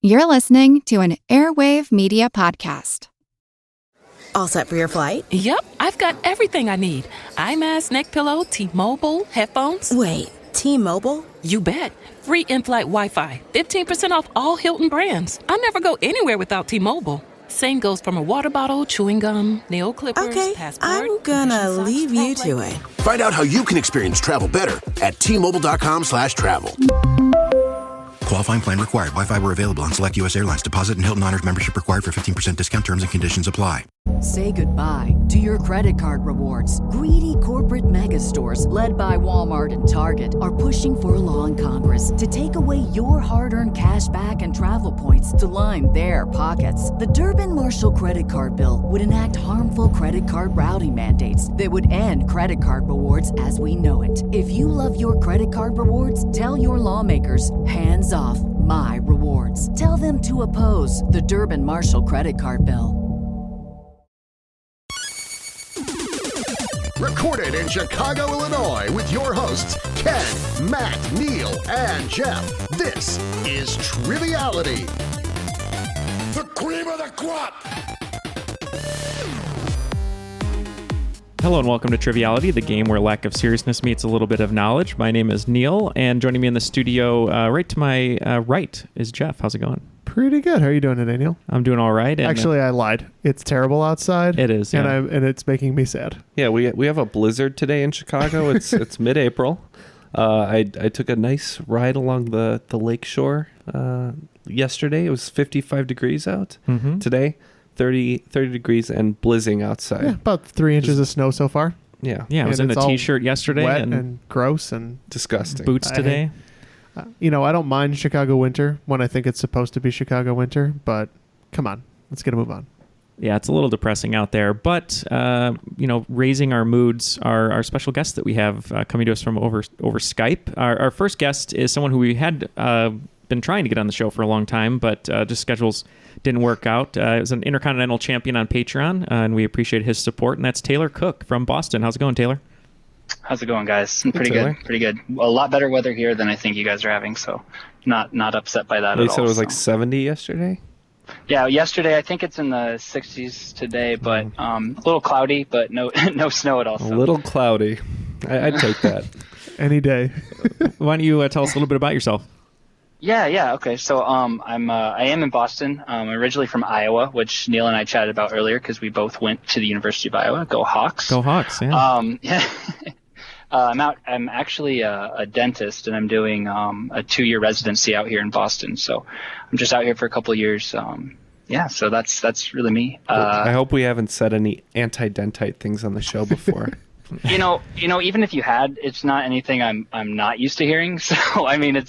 You're listening to an Airwave Media Podcast. All set for your flight? Yep, I've got everything I need. Eye mask, neck pillow, T-Mobile, headphones. Wait, T-Mobile? You bet. Free in-flight Wi-Fi. 15% off all Hilton brands. I never go anywhere without T-Mobile. Same goes for my water bottle, chewing gum, nail clippers, okay, passport. I'm gonna leave you to it. Find out how you can experience travel better at T-Mobile.com/travel. Qualifying plan required. Wi-Fi were available on select U.S. airlines. Deposit and Hilton Honors membership required for 15% discount. Terms and conditions apply. Say goodbye to your credit card rewards. Greedy corporate mega stores, led by Walmart and Target, are pushing for a law in Congress to take away your hard-earned cash back and travel points to line their pockets. The Durbin-Marshall credit card bill would enact harmful credit card routing mandates that would end credit card rewards as we know it. If you love your credit card rewards, tell your lawmakers, hands off my rewards. Tell them to oppose the Durbin-Marshall credit card bill. Recorded in Chicago, Illinois, with your hosts, Ken, Matt, Neal, and Jeff. This is Triviality. The cream of the crop! Hello and welcome to Triviality, the game where lack of seriousness meets a little bit of knowledge. My name is Neal, and joining me in the studio right to my right is Jeff. How's it going? Pretty good. How are you doing today, Neal? I'm doing all right. Actually, I lied. It's terrible outside. It is, yeah. And it's making me sad. Yeah, we have a blizzard today in Chicago. It's mid-April. I took a nice ride along the lake shore yesterday. It was 55 degrees out. Mm-hmm. Today, 30 degrees and blizzing outside. Yeah, about 3 inches of snow so far. Yeah. Yeah, I was in a t-shirt yesterday. Wet and gross and disgusting. Boots today. I don't mind Chicago winter when I think it's supposed to be Chicago winter, but come on, let's get a move on. Yeah, it's a little depressing out there, but raising our moods are our special guest that we have coming to us from over Skype. Our first guest is someone who we had been trying to get on the show for a long time, but just schedules didn't work out. It was an Intercontinental Champion on Patreon, and we appreciate his support, and that's Taylor Cook from Boston. How's it going, Taylor? How's it going, guys? Pretty good. A lot better weather here than I think you guys are having, so not upset by that at all. You said it was like 70 yesterday? Yeah, yesterday I think it's in the 60s today, but a little cloudy, but no snow at all. So. A little cloudy. I'd take that. Any day. Why don't you tell us a little bit about yourself? Yeah. Okay. So I am in Boston. I'm originally from Iowa, which Neal and I chatted about earlier because we both went to the University of Iowa. Go Hawks. Go Hawks. Yeah. Yeah. I'm actually a dentist, and I'm doing a 2-year residency out here in Boston. So I'm just out here for a couple of years. So that's really me. I hope we haven't said any anti-dentite things on the show before. Even if you had, it's not anything I'm not used to hearing. So I mean, I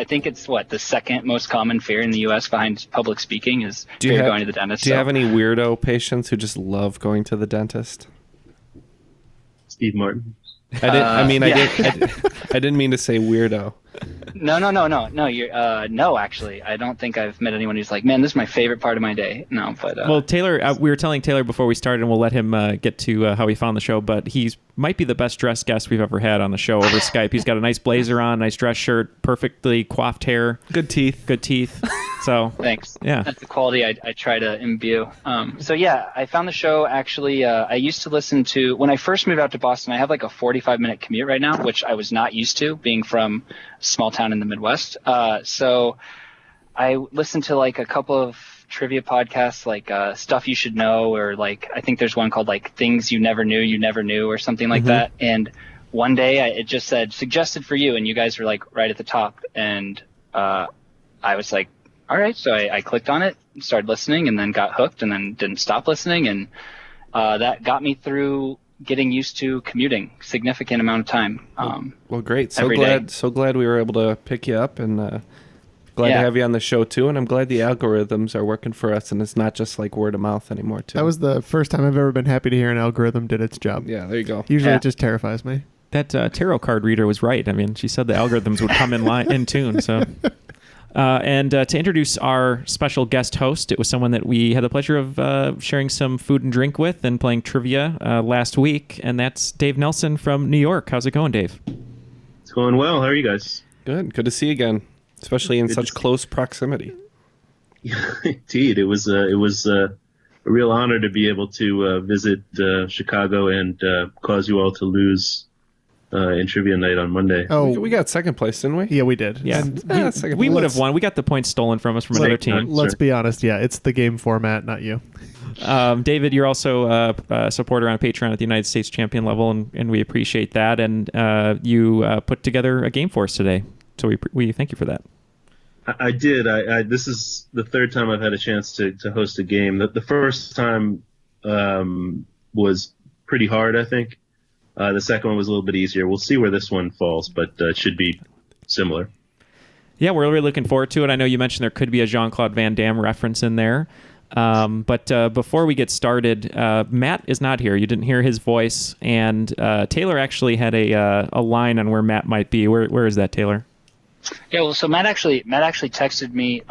think it's the second most common fear in the U.S. behind public speaking is fear of going to the dentist. Do you have any weirdo patients who just love going to the dentist? Steve Martin. I didn't mean to say weirdo. No. You're no. Actually, I don't think I've met anyone who's like, man, this is my favorite part of my day. No, but well, Taylor, we were telling Taylor before we started, and we'll let him get to how he found the show. But he's might be the best dressed guest we've ever had on the show over Skype. He's got a nice blazer on, nice dress shirt, perfectly coiffed hair, good teeth. So thanks. Yeah, that's the quality I try to imbue. So yeah, I found the show actually. I used to listen to when I first moved out to Boston. I have like a 45-minute commute right now, which I was not used to, being from a small town in the Midwest. So I listened to like a couple of trivia podcasts, like Stuff You Should Know, or like I think there's one called like Things You Never Knew, or something like that. And one day it just said suggested for you, and you guys were like right at the top, and I was like, all right. So I clicked on it, started listening, and then got hooked, and then didn't stop listening, and that got me through getting used to commuting significant amount of time. Well, great. So glad we were able to pick you up, and glad to have you on the show too. And I'm glad the algorithms are working for us, and it's not just like word of mouth anymore too. That was the first time I've ever been happy to hear an algorithm did its job. Yeah, there you go. Usually it just terrifies me. That tarot card reader was right. I mean, she said the algorithms would come in tune. So. And to introduce our special guest host, it was someone that we had the pleasure of sharing some food and drink with and playing trivia last week, and that's Dave Nelson from New York. How's it going, Dave? It's going well. How are you guys? Good to see you again, especially in such close proximity. Indeed, it was a real honor to be able to visit Chicago and cause you all to lose in trivia night on Monday. Oh, we got second place, didn't we? Yeah, we did. Yeah, And we would have won. We got the points stolen from us from another team. Let's be honest. Yeah, it's the game format, not you. David, you're also a supporter on Patreon at the United States champion level, and we appreciate that. And you put together a game for us today, so we thank you for that. I did. This is the third time I've had a chance to host a game. The first time was pretty hard, I think. The second one was a little bit easier. We'll see where this one falls, but it should be similar. Yeah, we're really looking forward to it. I know you mentioned there could be a Jean-Claude Van Damme reference in there. But before we get started, Matt is not here. You didn't hear his voice. And Taylor actually had a line on where Matt might be. Where is that, Taylor? Yeah, well, so Matt actually texted me.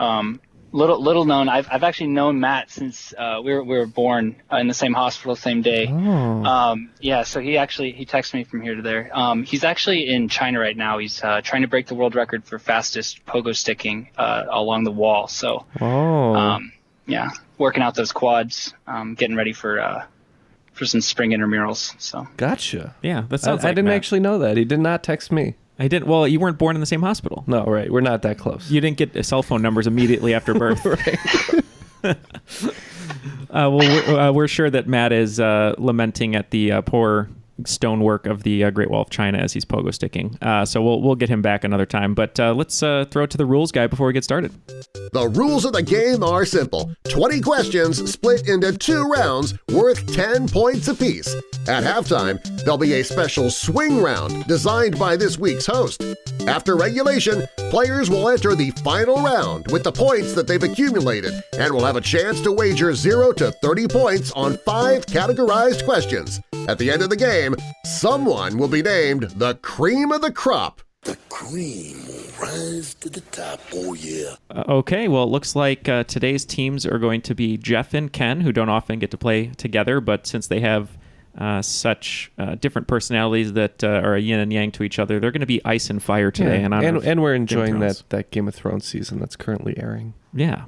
Little known, I've actually known Matt since we were born in the same hospital, same day. Oh. Yeah, so he texted me from here to there. He's actually in China right now. He's trying to break the world record for fastest pogo sticking along the wall. So, yeah, working out those quads, getting ready for some spring intramurals. So. Gotcha. Yeah, that sounds. I didn't actually know that. He did not text me. I didn't. Well, you weren't born in the same hospital. No, right. We're not that close. You didn't get cell phone numbers immediately after birth. Right. We're sure that Matt is lamenting at the poor stonework of the Great Wall of China as he's pogo sticking. So we'll get him back another time. But let's throw it to the rules guy before we get started. The rules of the game are simple. 20 questions split into 2 rounds worth 10 points apiece. At halftime, there'll be a special swing round designed by this week's host. After regulation, players will enter the final round with the points that they've accumulated and will have a chance to wager 0 to 30 points on 5 categorized questions. At the end of the game, someone will be named the cream of the crop. The cream will rise to the top, oh yeah. Okay, well, it looks like today's teams are going to be Jeff and Ken, who don't often get to play together, but since they have such different personalities that are a yin and yang to each other, they're going to be ice and fire today. Yeah. And we're enjoying that Game of Thrones season that's currently airing. Yeah.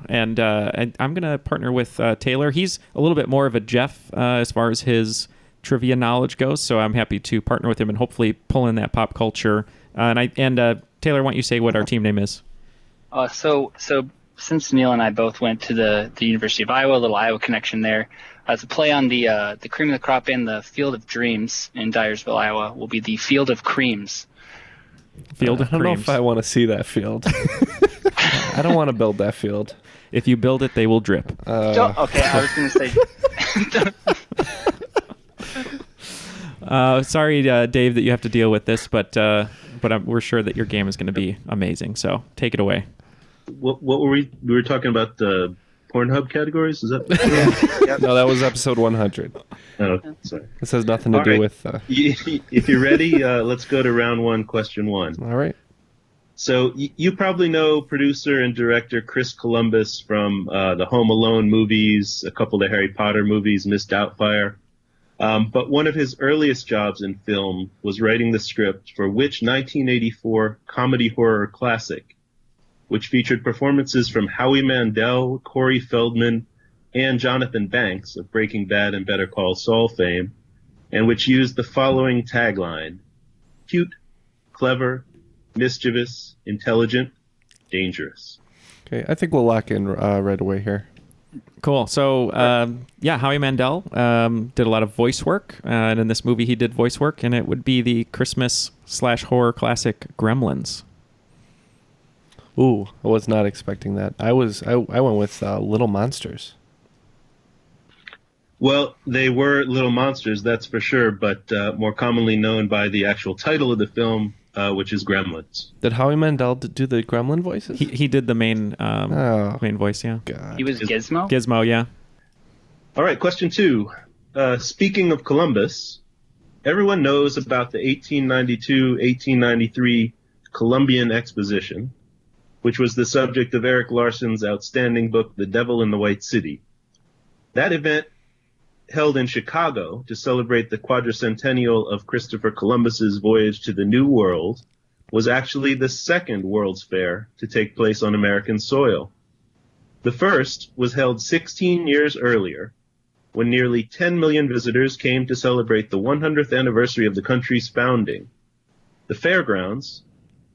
And I'm going to partner with Taylor. He's a little bit more of a Jeff as far as his trivia knowledge goes, so I'm happy to partner with him and hopefully pull in that pop culture. And Taylor, why don't you say what our team name is? So since Neal and I both went to the University of Iowa, a little Iowa connection there, to play on the cream of the crop and the Field of Dreams in Dyersville, Iowa, will be the Field of Creams. Field of Creams. I don't know if I want to see that field. I don't want to build that field. If you build it, they will drip. Okay, I was going to say... Sorry, Dave, that you have to deal with this, but we're sure that your game is going to be amazing. So take it away. What were we were talking about the Pornhub categories? Is that? Yeah. No, that was episode 100. Oh, sorry. This has nothing to do with. If you're ready, let's go to round 1, question 1. All right. So you probably know producer and director Chris Columbus from the Home Alone movies, a couple of Harry Potter movies, Miss Doubtfire. But one of his earliest jobs in film was writing the script for which 1984 comedy horror classic, which featured performances from Howie Mandel, Corey Feldman, and Jonathan Banks of Breaking Bad and Better Call Saul fame, and which used the following tagline: cute, clever, mischievous, intelligent, dangerous. Okay, I think we'll lock in right away here. Cool. So, Howie Mandel did a lot of voice work, and in this movie he did voice work, and it would be the Christmas/horror classic Gremlins. Ooh, I was not expecting that. I went with Little Monsters. Well, they were Little Monsters, that's for sure, but more commonly known by the actual title of the film, which is Gremlins. Did Howie Mandel do the Gremlin voices? He did the main voice, yeah. God. He was Gizmo? Gizmo, yeah. All right, question 2. Speaking of Columbus, everyone knows about the 1892-1893 Columbian Exposition, which was the subject of Eric Larson's outstanding book, The Devil in the White City. That event, held in Chicago to celebrate the quadricentennial of Christopher Columbus's voyage to the New World, was actually the second World's Fair to take place on American soil. The first was held 16 years earlier, when nearly 10 million visitors came to celebrate the 100th anniversary of the country's founding. The fairgrounds,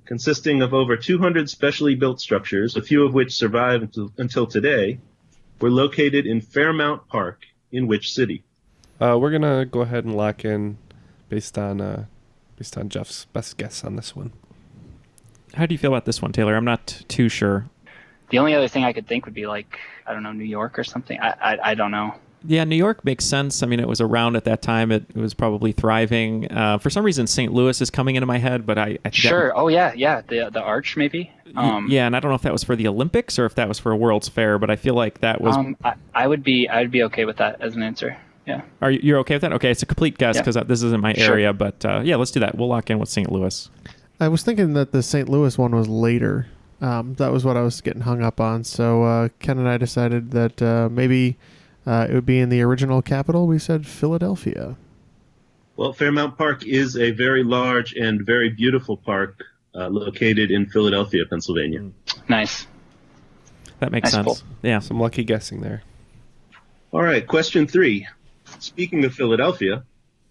consisting of over 200 specially built structures, a few of which survive until today, were located in Fairmount Park in which city? We're going to go ahead and lock in based on Jeff's best guess on this one. How do you feel about this one, Taylor? I'm not too sure. The only other thing I could think would be like, I don't know, New York or something. I don't know. Yeah, New York makes sense. I mean, it was around at that time. It was probably thriving. For some reason, St. Louis is coming into my head, but I think sure. Oh yeah. The Arch maybe. Yeah, and I don't know if that was for the Olympics or if that was for a World's Fair, but I feel like that was. I would be okay with that as an answer. Yeah. You're okay with that? Okay, it's a complete guess because this isn't my area, but yeah, let's do that. We'll lock in with St. Louis. I was thinking that the St. Louis one was later. That was what I was getting hung up on. So Ken and I decided that maybe it would be in the original capital. We said Philadelphia. Well, Fairmount Park is a very large and very beautiful park located in Philadelphia, Pennsylvania. Nice. That makes sense. Pull. Yeah. Some lucky guessing there. All right, question 3. Speaking of Philadelphia,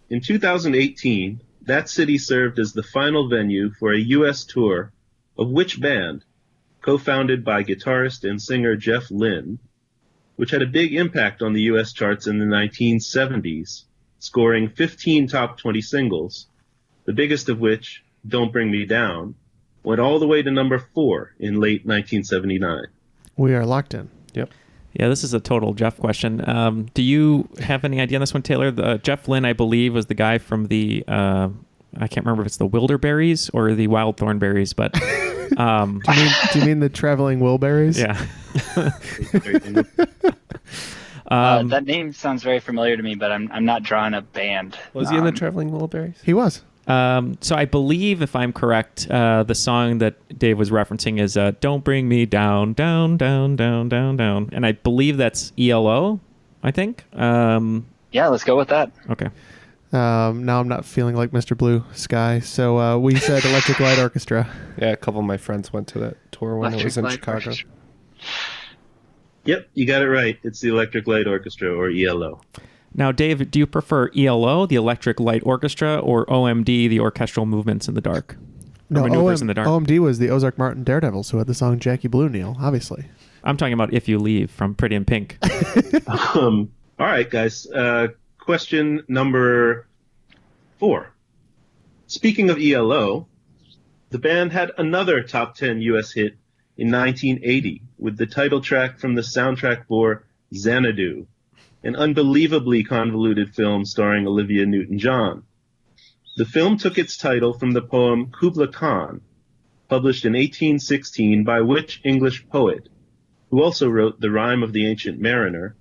in 2018, that city served as the final venue for a U.S. tour of which band, co-founded by guitarist and singer Jeff Lynne, which had a big impact on the U.S. charts in the 1970s, scoring 15 top 20 singles, the biggest of which, Don't Bring Me Down, went all the way to number 4 in late 1979. We are locked in. Yep. Yeah, this is a total Jeff question. Do you have any idea on this one, Taylor? Jeff Lynne, I believe, was the guy from the, I can't remember if it's the Wilderberries or the Wild Thornberries, but... do you mean the Traveling Wilburys? Yeah. That name sounds very familiar to me, but I'm not drawing a band. Was he in the Traveling Wilburys? He was. So I believe, if I'm correct, the song that Dave was referencing is Don't Bring Me Down, Down, Down, Down, Down, Down. And I believe that's ELO, I think. Yeah, let's go with that. Okay. Now I'm not feeling like Mr. Blue Sky, so we said Electric Light Orchestra. Yeah, a couple of my friends went to that tour when it was in Chicago. Orchestra. Yep, you got it right. It's the Electric Light Orchestra, or ELO. Now, Dave, do you prefer ELO, the Electric Light Orchestra, or OMD, the Orchestral Movements in the Dark? No, Maneuvers in the Dark. OMD was the Ozark Martin Daredevils, who had the song Jackie Blue, Neal, obviously. I'm talking about If You Leave from Pretty in Pink. All right, guys. Question number 4. Speaking of ELO, the band had another top 10 U.S. hit in 1980 with the title track from the soundtrack for Xanadu, an unbelievably convoluted film starring Olivia Newton-John. The film took its title from the poem Kubla Khan, published in 1816 by which English poet, who also wrote The Rime of the Ancient Mariner,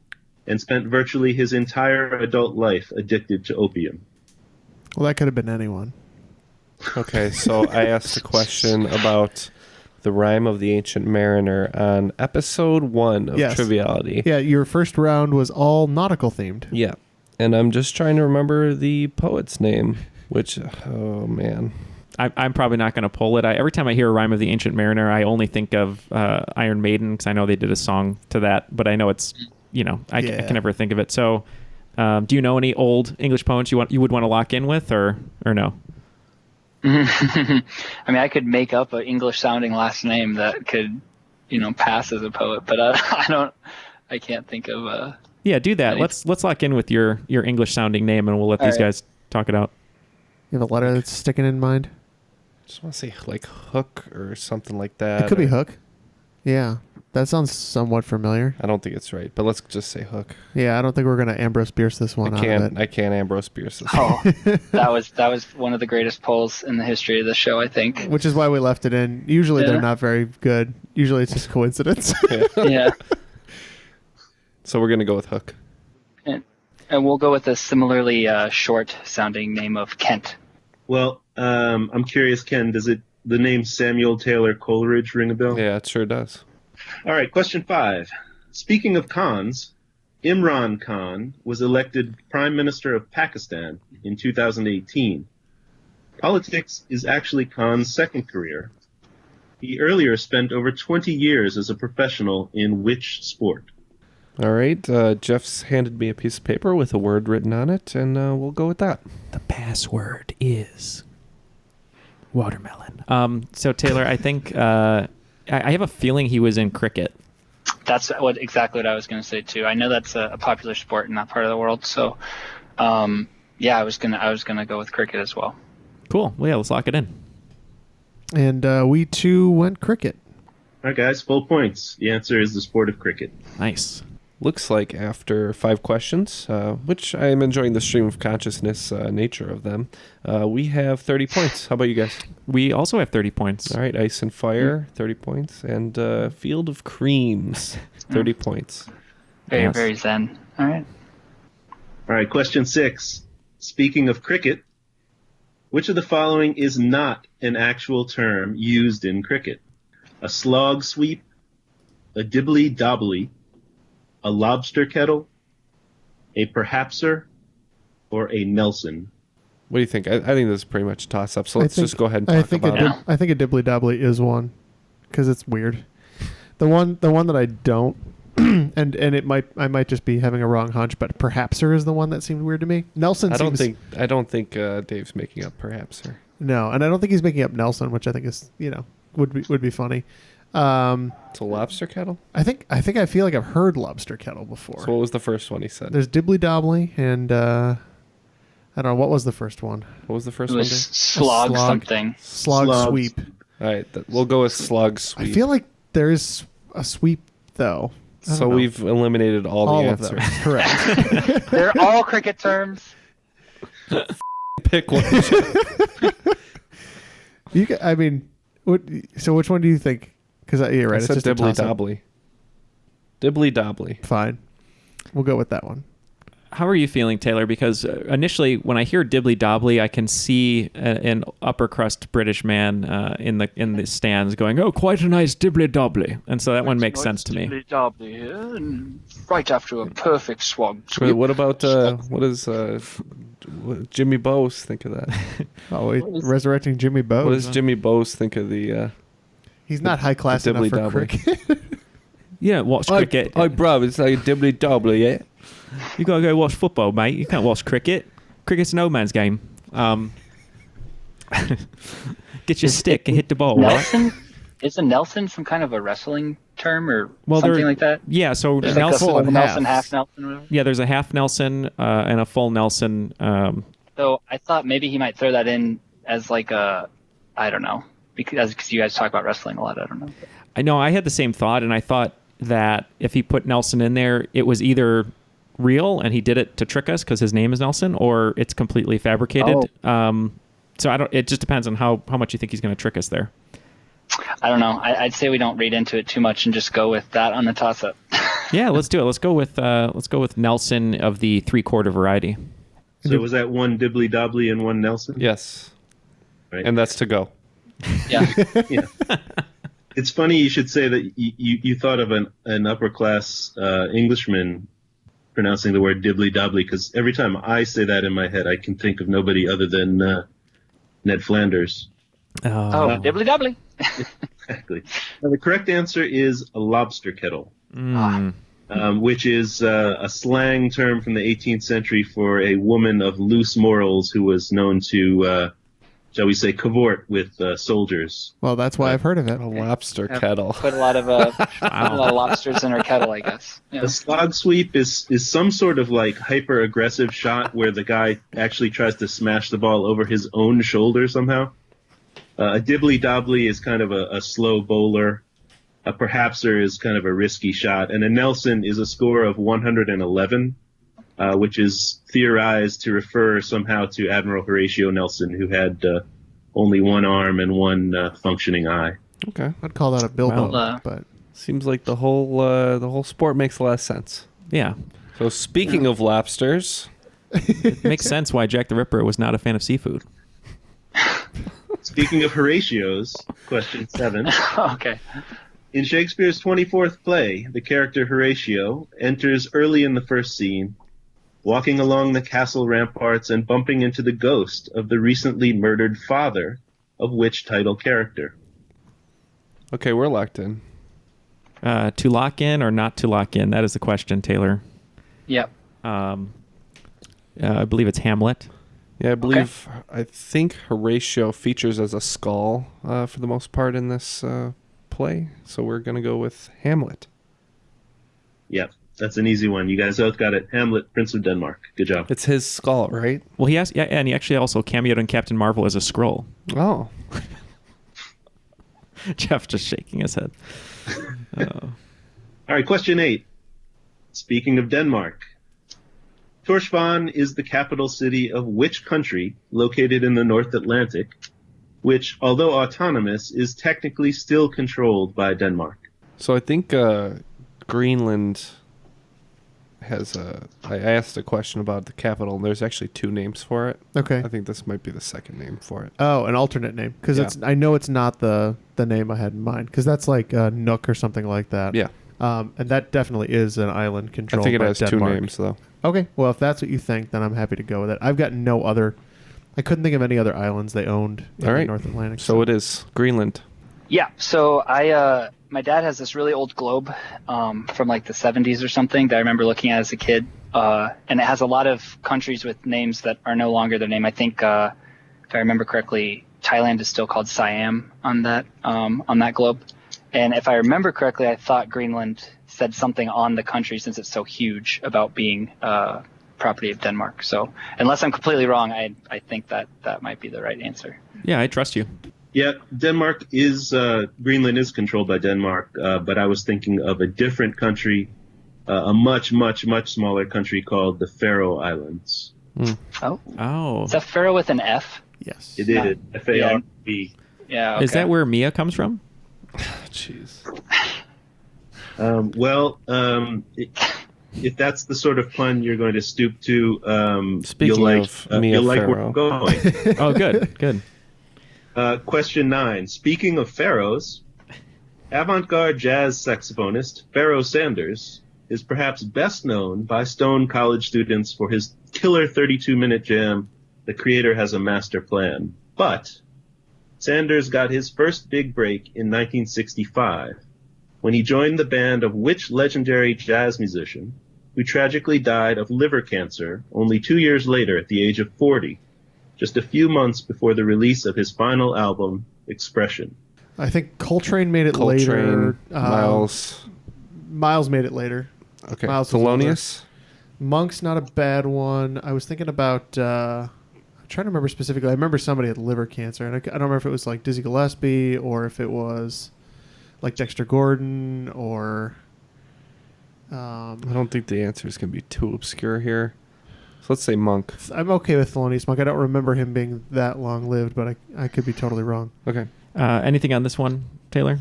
and spent virtually his entire adult life addicted to opium. Well, that could have been anyone. Okay, so I asked a question about The Rime of the Ancient Mariner on episode 1 of Triviality. Yeah, your first round was all nautical themed. Yeah, and I'm just trying to remember the poet's name, which, oh man. I'm probably not going to pull it. Every time I hear a Rime of the Ancient Mariner, I only think of Iron Maiden, because I know they did a song to that, but I know it's... I can never think of it. So, do you know any old English poets you would want to lock in with, or no? I mean, I could make up an English-sounding last name that could, pass as a poet, but I can't think of. Yeah, do that. Let's lock in with your English-sounding name, and we'll let these guys talk it out. You have a letter that's sticking in mind? Just want to say like Hook or something like that. It could be Hook. Yeah. That sounds somewhat familiar. I don't think it's right, but let's just say Hook. Yeah, I don't think we're going to Ambrose Bierce this one. I can't Ambrose Bierce this one. that was one of the greatest polls in the history of the show, I think. Which is why we left it in. Usually they're not very good. Usually it's just coincidence. Yeah. So we're going to go with Hook. And we'll go with a similarly short-sounding name of Kent. Well, I'm curious, Ken, does the name Samuel Taylor Coleridge ring a bell? Yeah, it sure does. All right, question 5. Speaking of Khans, Imran Khan was elected Prime Minister of Pakistan in 2018. Politics is actually Khan's second career. He earlier spent over 20 years as a professional in which sport? All right. Jeff's handed me a piece of paper with a word written on it, and we'll go with that. The password is watermelon. So Taylor, I think I have a feeling he was in cricket. That's exactly what I was going to say too. I know that's a popular sport in that part of the world. So, yeah, I was gonna go with cricket as well. Cool. Well, yeah, let's lock it in. And we too went cricket. All right, guys, full points. The answer is the sport of cricket. Nice. Looks like after 5 questions, which I am enjoying the stream of consciousness nature of them, we have 30 points. How about you guys? We also have 30 points. All right, Ice and Fire, 30 points. And Field of Creams, 30 points. Very, very zen. All right. All right, question 6. Speaking of cricket, which of the following is not an actual term used in cricket? A slog sweep, a dibbly-dobbly, a lobster kettle, a perhapser, or a Nelson? What do you think? I think this is pretty much a toss-up, so let's just go ahead and talk about it. I think a dibbly-dobbly is one, because it's weird. The one that I don't, and I might just be having a wrong hunch, but perhapser is the one that seemed weird to me. Nelson I don't think Dave's making up perhapser. No, and I don't think he's making up Nelson, which I think is would be funny. It's a lobster kettle? I feel like I've heard lobster kettle before. So what was the first one he said? There's dibbly dobbly, and I don't know, what was the first one? What was the first It one? was slog something. Slog sweep. All right, we'll go with slug sweep. I feel like there is a sweep though. So we've eliminated all the answers. Of them. Correct. They're all cricket terms. Pick one. So which one do you think? Because you're right. I said dibbly dobbly. Dibbly dobbly. Fine. We'll go with that one. How are you feeling, Taylor? Because initially, when I hear dibbly dobbly, I can see an upper crust British man in the stands going, "Oh, quite a nice dibbly dobbly," and so that one makes sense to me. Dibbly dobbly here, and right after a perfect swag sweep. What about what does Jimmy Bowes think of that? Resurrecting Jimmy Bowes. What does Jimmy Bowes think of the? He's not high class enough for cricket. Yeah, watch cricket. Oh, bro, it's like a dibbly dobbly, yeah. You gotta go watch football, mate. You can't watch cricket. Cricket's an old man's game. Get your stick and hit the ball. Nelson? Right? Isn't Nelson some kind of a wrestling term or something like that? Yeah, so there's Nelson, like a full Nelson, half Nelson, or whatever? Yeah, there's a half Nelson and a full Nelson. So I thought maybe he might throw that in as like a, I don't know, because you guys talk about wrestling a lot. I don't know. I know I had the same thought, and I thought that if he put Nelson in there, it was either real and he did it to trick us because his name is Nelson, or it's completely fabricated. So I don't. It just depends on how much you think he's going to trick us there. I don't know. I'd say we don't read into it too much and just go with that on the toss-up. Yeah, let's do it. Let's go with Nelson of the 3/4 variety. So was that one dibbly dobbly and one Nelson? Yes. Right. And that's to go. Yeah. Yeah. It's funny you should say that you thought of an upper class Englishman pronouncing the word dibbly dobbly, because every time I say that in my head, I can think of nobody other than Ned Flanders. Oh, dibbly dobbly. Exactly. Now, the correct answer is a lobster kettle, which is a slang term from the 18th century for a woman of loose morals who was known to, shall we say, cavort with soldiers. Well, that's why I've heard of it. A lobster kettle. Put a lot of lobsters in her kettle, I guess. Yeah. A slog sweep is some sort of like hyper aggressive shot where the guy actually tries to smash the ball over his own shoulder somehow. A dibbly dobbly is kind of a slow bowler. A perhapser is kind of a risky shot, and a Nelson is a score of 111, which is theorized to refer somehow to Admiral Horatio Nelson, who had only one arm and one functioning eye. Okay, I'd call that a Bilbo, but seems like the whole sport makes a lot of sense. Yeah. So speaking of lobsters, it makes sense why Jack the Ripper was not a fan of seafood. Speaking of Horatios, question 7. Okay. In Shakespeare's 24th play, the character Horatio enters early in the first scene, walking along the castle ramparts and bumping into the ghost of the recently murdered father of which title character? Okay, we're locked in. To lock in or not to lock in? That is the question, Taylor. Yep. I believe it's Hamlet. Yeah, I think Horatio features as a skull for the most part in this play. So we're going to go with Hamlet. Yep, that's an easy one. You guys both got it. Hamlet, Prince of Denmark. Good job. It's his skull, right? Well, and he actually also cameoed in Captain Marvel as a Skrull. Oh. Jeff just shaking his head. All right, question 8. Speaking of Denmark, Tórshavn is the capital city of which country located in the North Atlantic, which, although autonomous, is technically still controlled by Denmark? So I think Greenland has I asked a question about the capital, and there's actually 2 names for it. Okay. I think this might be the second name for it. Oh, an alternate name. Because I know it's not the name I had in mind, because that's like Nook or something like that. Yeah. And that definitely is an island controlled by Denmark. I think it has Denmark. 2 names, though. Okay, well, if that's what you think, then I'm happy to go with it. I've got no other... I couldn't think of any other islands they owned in the North Atlantic. So it is Greenland. Yeah, so my dad has this really old globe from like the 70s or something that I remember looking at as a kid. And it has a lot of countries with names that are no longer their name. I think, if I remember correctly, Thailand is still called Siam on that globe. And if I remember correctly, I thought Greenland said something on the country, since it's so huge, about being property of Denmark. So unless I'm completely wrong, I think that might be the right answer. Yeah, I trust you. Yeah, Denmark is Greenland is controlled by Denmark, but I was thinking of a different country, a much, much, much smaller country called the Faroe Islands. Oh. Is that Faroe with an F? Yes. It is. F-A-R-B. Yeah. Okay. Is that where Mia comes from? Jeez. If that's the sort of pun you're going to stoop to, Speaking of Mia you'll like where Farrow. we're going. Oh, good. Question 9. Speaking of pharaohs, avant-garde jazz saxophonist Pharoah Sanders is perhaps best known by Stone College students for his killer 32-minute jam, The Creator Has a Master Plan. But Sanders got his first big break in 1965 when he joined the band of which legendary jazz musician who tragically died of liver cancer only 2 years later at the age of 40, just a few months before the release of his final album, Expression. I think Coltrane made it later. Miles made it later. Okay. Miles Thelonious? Monk's not a bad one. I was thinking about... I'm trying to remember specifically. I remember somebody had liver cancer, and I don't remember if it was like Dizzy Gillespie or if it was like Dexter Gordon or... I don't think the answers can be too obscure here. So let's say Monk. I'm okay with Thelonious Monk. I don't remember him being that long-lived, but I could be totally wrong. Okay. Anything on this one, Taylor?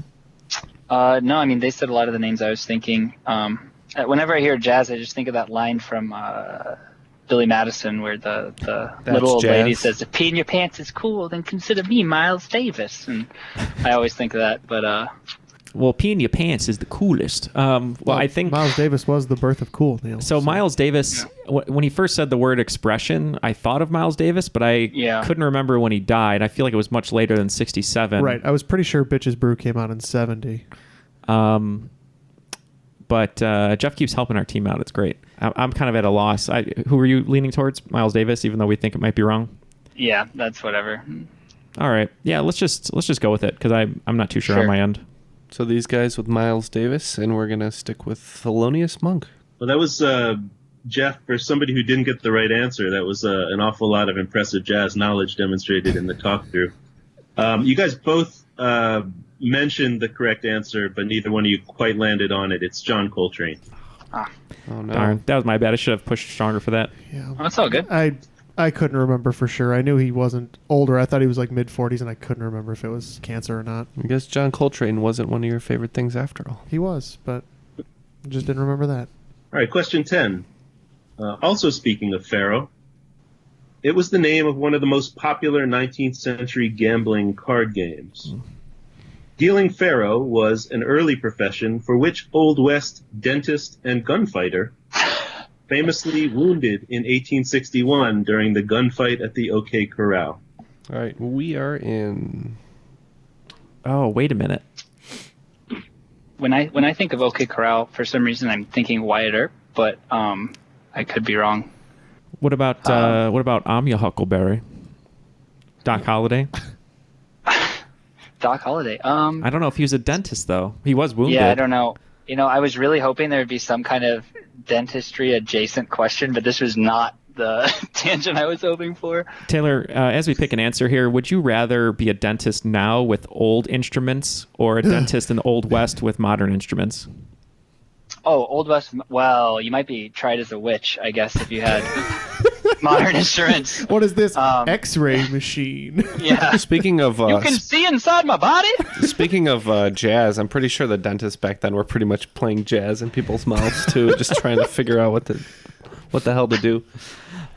No, I mean, they said a lot of the names I was thinking. Whenever I hear jazz, I just think of that line from Billy Madison where the little old lady says, "If peeing your pants is cool, then consider me Miles Davis." And I always think of that, but... Well, peeing your pants is the coolest. I think Miles Davis was the birth of cool, Neal. So Miles Davis, when he first said the word expression, I thought of Miles Davis, but I couldn't remember when he died. I feel like it was much later than 1967. Right. I was pretty sure Bitches Brew came out in 1970. But Jeff keeps helping our team out. It's great. I'm kind of at a loss. Who are you leaning towards? Miles Davis, even though we think it might be wrong? Yeah, that's whatever. All right. Yeah, let's just go with it because I'm not too sure on my end. So these guys with Miles Davis, and we're going to stick with Thelonious Monk. Well, that was, Jeff, for somebody who didn't get the right answer, that was an awful lot of impressive jazz knowledge demonstrated in the talk-through. You guys both mentioned the correct answer, but neither one of you quite landed on it. It's John Coltrane. Oh, no. Darn, that was my bad. I should have pushed stronger for that. Yeah. Oh, that's all good. I couldn't remember for sure. I knew he wasn't older. I thought he was like mid-40s, and I couldn't remember if it was cancer or not. I guess John Coltrane wasn't one of your favorite things after all. He was, but I just didn't remember that. All right, question 10. Also speaking of Pharaoh, it was the name of one of the most popular 19th century gambling card games. Dealing Pharaoh was an early profession for which Old West dentist and gunfighter famously wounded in 1861 during the gunfight at the OK Corral. All right, we are in... Oh, wait a minute. when I think of OK Corral, for some reason I'm thinking Wyatt Earp, but I could be wrong. What about Anya Huckleberry? Doc Holliday? Doc Holliday. I don't know if he was a dentist though. He was wounded. Yeah, I don't know. I was really hoping there would be some kind of dentistry adjacent question, but this was not the tangent I was hoping for. Taylor, as we pick an answer here, would you rather be a dentist now with old instruments or a dentist in the Old West with modern instruments? Oh, Old West. Well, you might be tried as a witch, I guess, if you had modern instruments. What is this X-ray machine? Yeah. Speaking of, you can see inside my body. Speaking of jazz, I'm pretty sure the dentists back then were pretty much playing jazz in people's mouths too, just trying to figure out what the hell to do.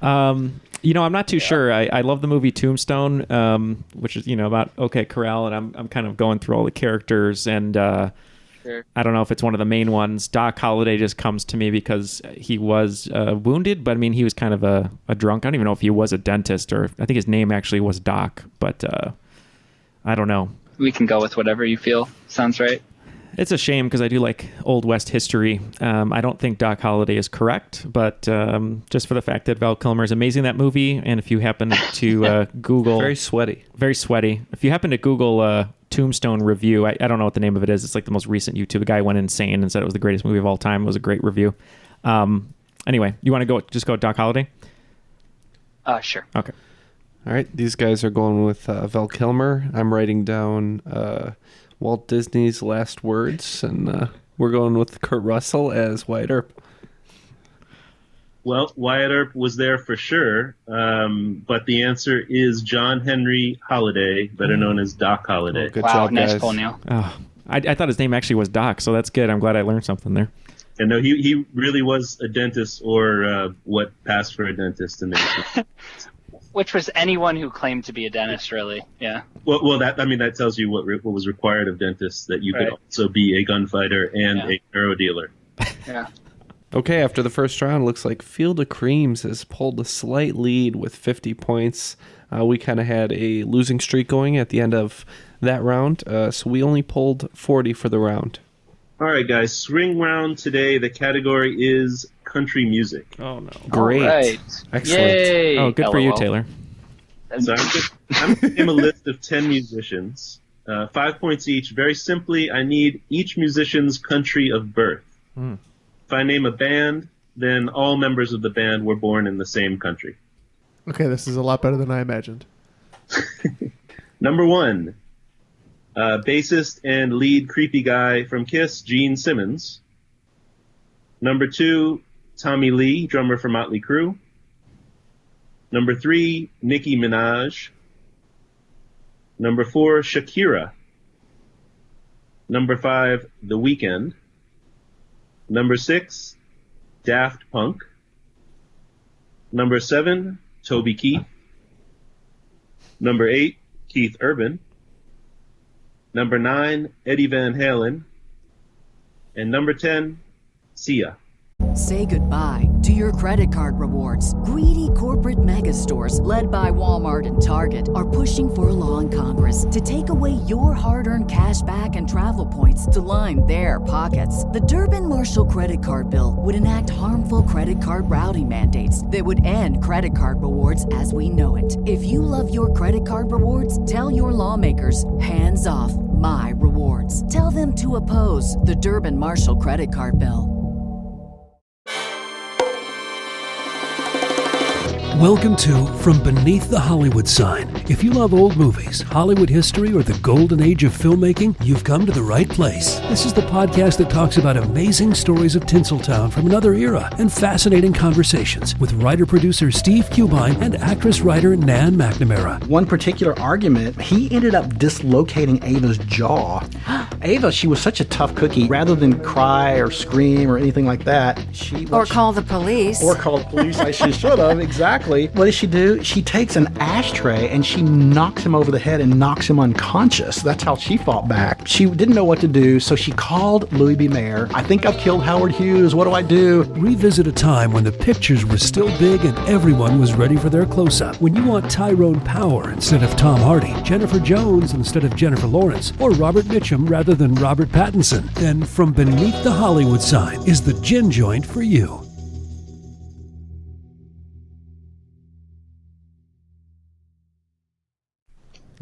I'm not too sure. I love the movie Tombstone, which is about OK Corral, and I'm kind of going through all the characters, and I don't know if it's one of the main ones. Doc Holliday just comes to me because he was wounded, but I mean he was kind of a drunk. I don't even know if he was a dentist, or I think his name actually was Doc, but I don't know. We can go with whatever you feel sounds right. It's a shame because I do like Old West history. I don't think Doc Holliday is correct, but just for the fact that Val Kilmer is amazing in that movie, and if you happen to Google... Very sweaty. Very sweaty. If you happen to Google Tombstone review, I don't know what the name of it is. It's like the most recent YouTube. The guy went insane and said it was the greatest movie of all time. It was a great review. Anyway, you want to just go Doc Holliday? Sure. Okay. All right, these guys are going with Val Kilmer. I'm writing down Walt Disney's last words, and we're going with Kurt Russell as Wyatt Earp. Well, Wyatt Earp was there for sure, but the answer is John Henry Holliday, better known as Doc Holliday. Oh, good job, nice guys. pull, Neal. Oh, I thought his name actually was Doc, so that's good. I'm glad I learned something there. And no, he really was a dentist, or what passed for a dentist in the Which was anyone who claimed to be a dentist, really. Yeah. Well, that tells you what was required of dentists, that you could also be a gunfighter and a arrow dealer. Yeah. Okay, after the first round, looks like Field of Creams has pulled a slight lead with 50 points. We kind of had a losing streak going at the end of that round, so we only pulled 40 for the round. All right, guys, swing round today. The category is country music. Oh, no. Great. All right. Excellent. Yay. Oh, good for you, Taylor. So I'm going to give a list of 10 musicians, 5 points each. Very simply, I need each musician's country of birth. If I name a band, then all members of the band were born in the same country. Okay, this is a lot better than I imagined. Number 1, bassist and lead creepy guy from Kiss, Gene Simmons. Number 2, Tommy Lee, drummer for Motley Crue. Number 3, Nicki Minaj. Number 4, Shakira. Number 5, The Weeknd. Number 6, Daft Punk. Number 7, Toby Keith. Number 8, Keith Urban. Number 9, Eddie Van Halen. And number 10, Sia. Say goodbye to your credit card rewards. Greedy corporate mega stores, led by Walmart and Target, are pushing for a law in Congress to take away your hard-earned cash back and travel points to line their pockets. The Durbin-Marshall credit card bill would enact harmful credit card routing mandates that would end credit card rewards as we know it. If you love your credit card rewards, tell your lawmakers, hands off my rewards. Tell them to oppose the Durbin-Marshall credit card bill. Welcome to From Beneath the Hollywood Sign. If you love old movies, Hollywood history, or the golden age of filmmaking, you've come to the right place. This is the podcast that talks about amazing stories of Tinseltown from another era and fascinating conversations with writer-producer Steve Cubine and actress-writer Nan McNamara. One particular argument, he ended up dislocating Ava's jaw. Ava, she was such a tough cookie. Rather than cry or scream or anything like that, Or call the police. Or call the police, she should have, exactly. quickly. What does she do? She takes an ashtray and she knocks him over the head and knocks him unconscious. That's how she fought back. She didn't know what to do, so she called Louis B. Mayer. I think I've killed Howard Hughes. What do I do? Revisit a time when the pictures were still big and everyone was ready for their close-up. When you want Tyrone Power instead of Tom Hardy, Jennifer Jones instead of Jennifer Lawrence, or Robert Mitchum rather than Robert Pattinson, then From Beneath the Hollywood Sign is the gin joint for you.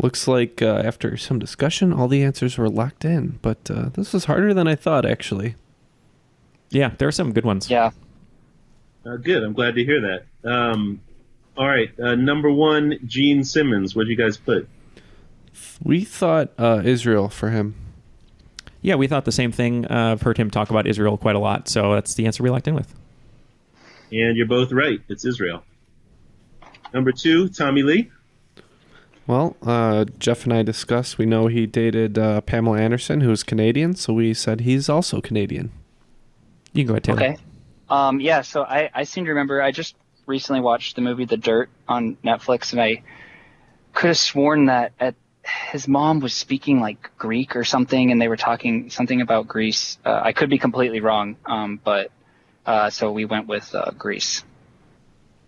Looks like after some discussion, all the answers were locked in, but this was harder than I thought, actually. Yeah, there are some good ones. Yeah. Good. I'm glad to hear that. All right. Number 1, Gene Simmons. What did you guys put? We thought Israel for him. Yeah, we thought the same thing. I've heard him talk about Israel quite a lot, so that's the answer we locked in with. And you're both right. It's Israel. Number 2, Tommy Lee. Well, Jeff and I discussed, we know he dated Pamela Anderson, who's Canadian, so we said he's also Canadian. You can go ahead, Taylor. Okay. Yeah, so I seem to remember, I just recently watched the movie The Dirt on Netflix, and I could have sworn that his mom was speaking like Greek or something, and they were talking something about Greece. I could be completely wrong, but so we went with Greece.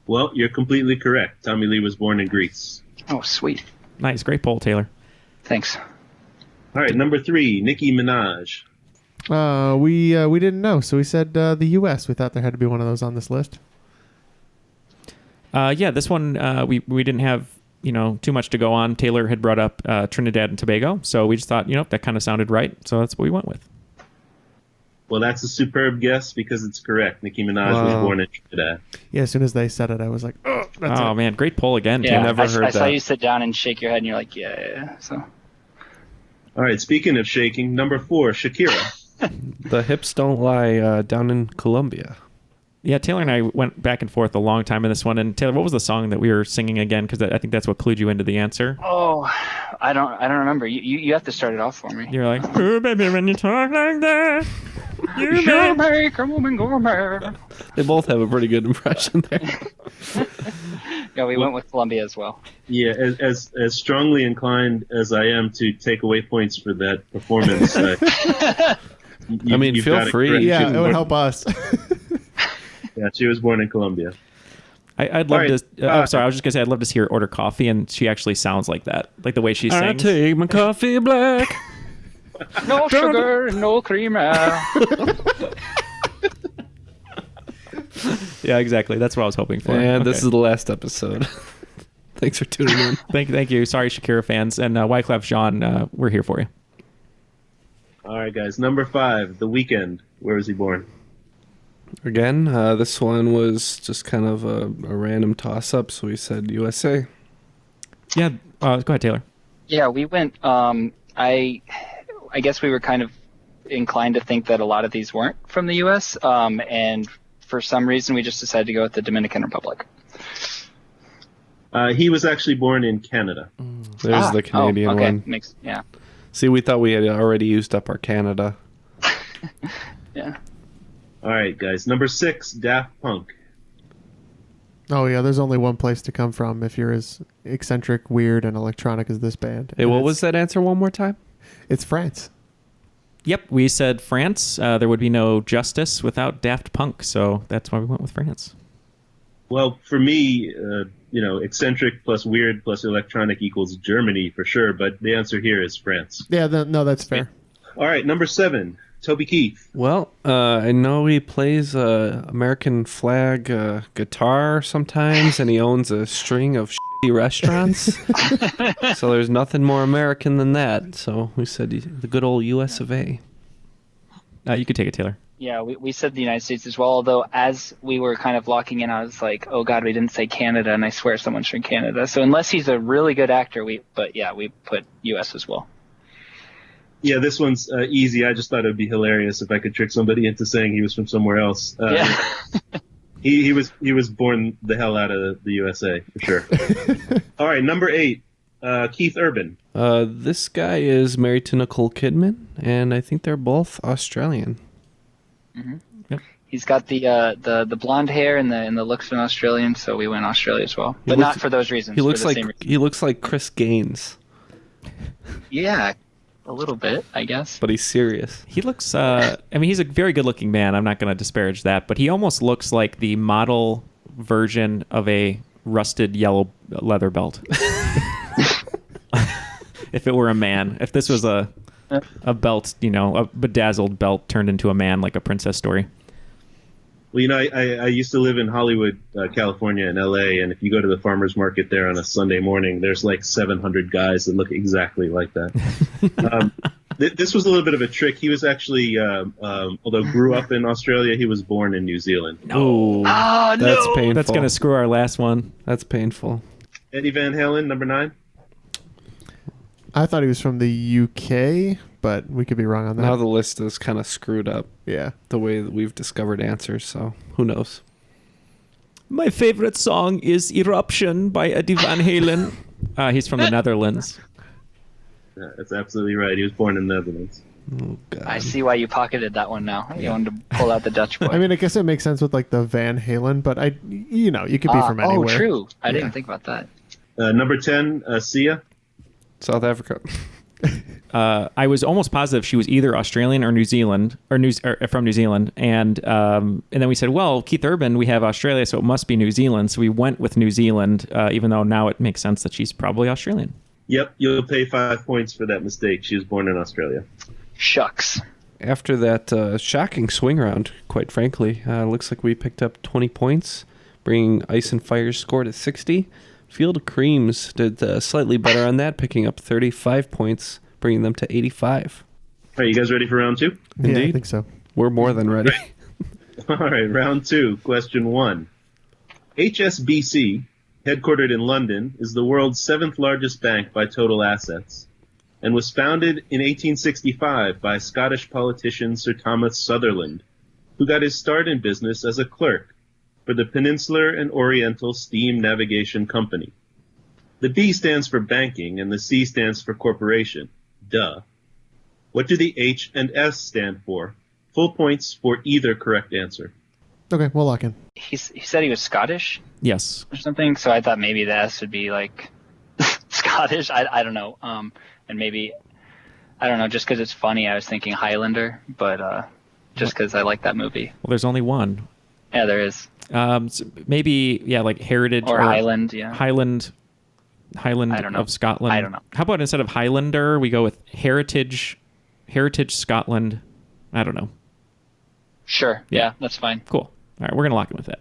Well, you're completely correct. Tommy Lee was born in Greece. Oh, sweet. Nice. Great poll, Taylor. Thanks. All right, number 3, Nicki Minaj. We didn't know, so we said the U.S. We thought there had to be one of those on this list. Yeah, this one we didn't have too much to go on. Taylor had brought up Trinidad and Tobago, so we just thought that kind of sounded right, so that's what we went with. Well, that's a superb guess because it's correct. Nicki Minaj was born in Trinidad. Yeah, as soon as they said it, I was like, oh, that's it. Man, great poll again. Yeah, Never heard I that. saw you sit down and shake your head, and you're like, yeah. So. All right, speaking of shaking, number 4, Shakira. The hips don't lie down in Colombia. Yeah, Taylor and I went back and forth a long time in this one. And Taylor, what was the song that we were singing again? Because I think that's what clued you into the answer. Oh, I don't remember. You have to start it off for me. You're like, oh, baby, when you talk like that, you make a woman go mad. They both have a pretty good impression there. Yeah, we went with Colombia as well. Yeah, as strongly inclined as I am to take away points for that performance. Feel free. Yeah, it would help us. Yeah, she was born in Colombia. I'd love to. Sorry, I was just gonna say I'd love to see her order coffee, and she actually sounds like that, like the way she sings. I take my coffee black. No sugar, no creamer. Yeah, exactly. That's what I was hoping for. And this is the last episode. Thanks for tuning in. Thank you. Sorry, Shakira fans and Wyclef Jean. We're here for you. All right, guys. Number 5, The Weeknd. Where was he born? Again, this one was just kind of a random toss-up, so we said USA. Yeah, go ahead, Taylor. Yeah, we went. I guess we were kind of inclined to think that a lot of these weren't from the U.S., and for some reason we just decided to go with the Dominican Republic. He was actually born in Canada. There's the Canadian one. Yeah. See, we thought we had already used up our Canada. Yeah. All right, guys. Number 6, Daft Punk. Oh, yeah, there's only one place to come from if you're as eccentric, weird, and electronic as this band. Hey, what was that answer one more time? It's France. Yep, we said France. There would be no justice without Daft Punk, so that's why we went with France. Well, for me, eccentric plus weird plus electronic equals Germany for sure, but the answer here is France. Yeah, no, that's fair. All right, number 7, Toby Keith. Well, I know he plays American flag guitar sometimes, and he owns a string of shitty restaurants. So there's nothing more American than that. So we said the good old US of A. You could take it, Taylor. Yeah, we said the United States as well, although as we were kind of locking in, I was like, oh, God, we didn't say Canada, and I swear someone's from Canada. So unless he's a really good actor, we put U.S. as well. Yeah, this one's easy. I just thought it would be hilarious if I could trick somebody into saying he was from somewhere else. Yeah. he was born the hell out of the USA, for sure. All right, number 8, Keith Urban. This guy is married to Nicole Kidman, and I think they're both Australian. Mm-hmm. Yep. He's got the blonde hair and the looks of an Australian, so we went Australia as well. But not for those reasons. He looks for the like same reason. he looks like Chris Gaines, Yeah, a little bit, I guess. but he's serious. He looks. I mean, he's a very good-looking man. I'm not going to disparage that, but he almost looks like the model version of a rusted yellow leather belt. If it were a man, if this was a belt, a bedazzled belt turned into a man, like a Princess story. Well, I used to live in Hollywood, California, and L.A., and if you go to the farmer's market there on a Sunday morning, there's like 700 guys that look exactly like that. This was a little bit of a trick. He was actually, although grew up in Australia, he was born in New Zealand. No. That's painful. That's going to screw our last one. That's painful. Eddie Van Halen, number 9. I thought he was from the UK, but we could be wrong on that. Now the list is kind of screwed up. Yeah. The way that we've discovered answers, so who knows? My favorite song is Eruption by Eddie Van Halen. He's from the Netherlands. Yeah, that's absolutely right. He was born in the Netherlands. Oh, God. I see why you pocketed that one now. You wanted to pull out the Dutch boy. I mean, I guess it makes sense with like the Van Halen, but you could be from anywhere. Oh, true. I didn't think about that. Number 10, Sia. South Africa. I was almost positive she was either Australian or New Zealand, or from New Zealand, and then we said, well, Keith Urban, we have Australia, so it must be New Zealand. So we went with New Zealand, even though now it makes sense that she's probably Australian. Yep, you'll pay 5 points for that mistake. She was born in Australia. Shucks. After that shocking swing round, quite frankly, looks like we picked up 20 points, bringing Ice and Fire's score to 60. Field of Creams did slightly better on that, picking up 35 points, bringing them to 85. All right, you guys ready for round 2? Indeed. Yeah, I think so. We're more than ready. All right, round 2, question 1. HSBC, headquartered in London, is the world's 7th largest bank by total assets, and was founded in 1865 by Scottish politician Sir Thomas Sutherland, who got his start in business as a clerk for the Peninsular and Oriental Steam Navigation Company. The B stands for banking and the C stands for corporation. Duh. What do the H and S stand for? Full points for either correct answer. Okay, we'll lock in. He said he was Scottish Yes. or something, so I thought maybe the S would be like Scottish. I don't know. And maybe, I don't know, just because it's funny, I was thinking Highlander, but just because I like that movie. Well, there's only one. Yeah, there is. So maybe, like Heritage. Or Highland, yeah. Highland I don't know. of Scotland. I don't know. How about instead of Highlander, we go with Heritage Scotland? I don't know. Sure. Yeah, that's fine. Cool. All right, we're going to lock in with that.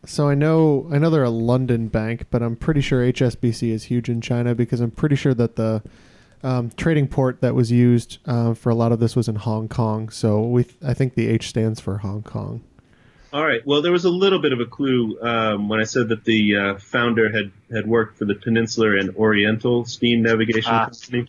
So I know they're a London bank, but I'm pretty sure HSBC is huge in China because I'm pretty sure that the trading port that was used for a lot of this was in Hong Kong. So I think the H stands for Hong Kong. All right. Well, there was a little bit of a clue when I said that the founder had worked for the Peninsular and Oriental Steam Navigation Company.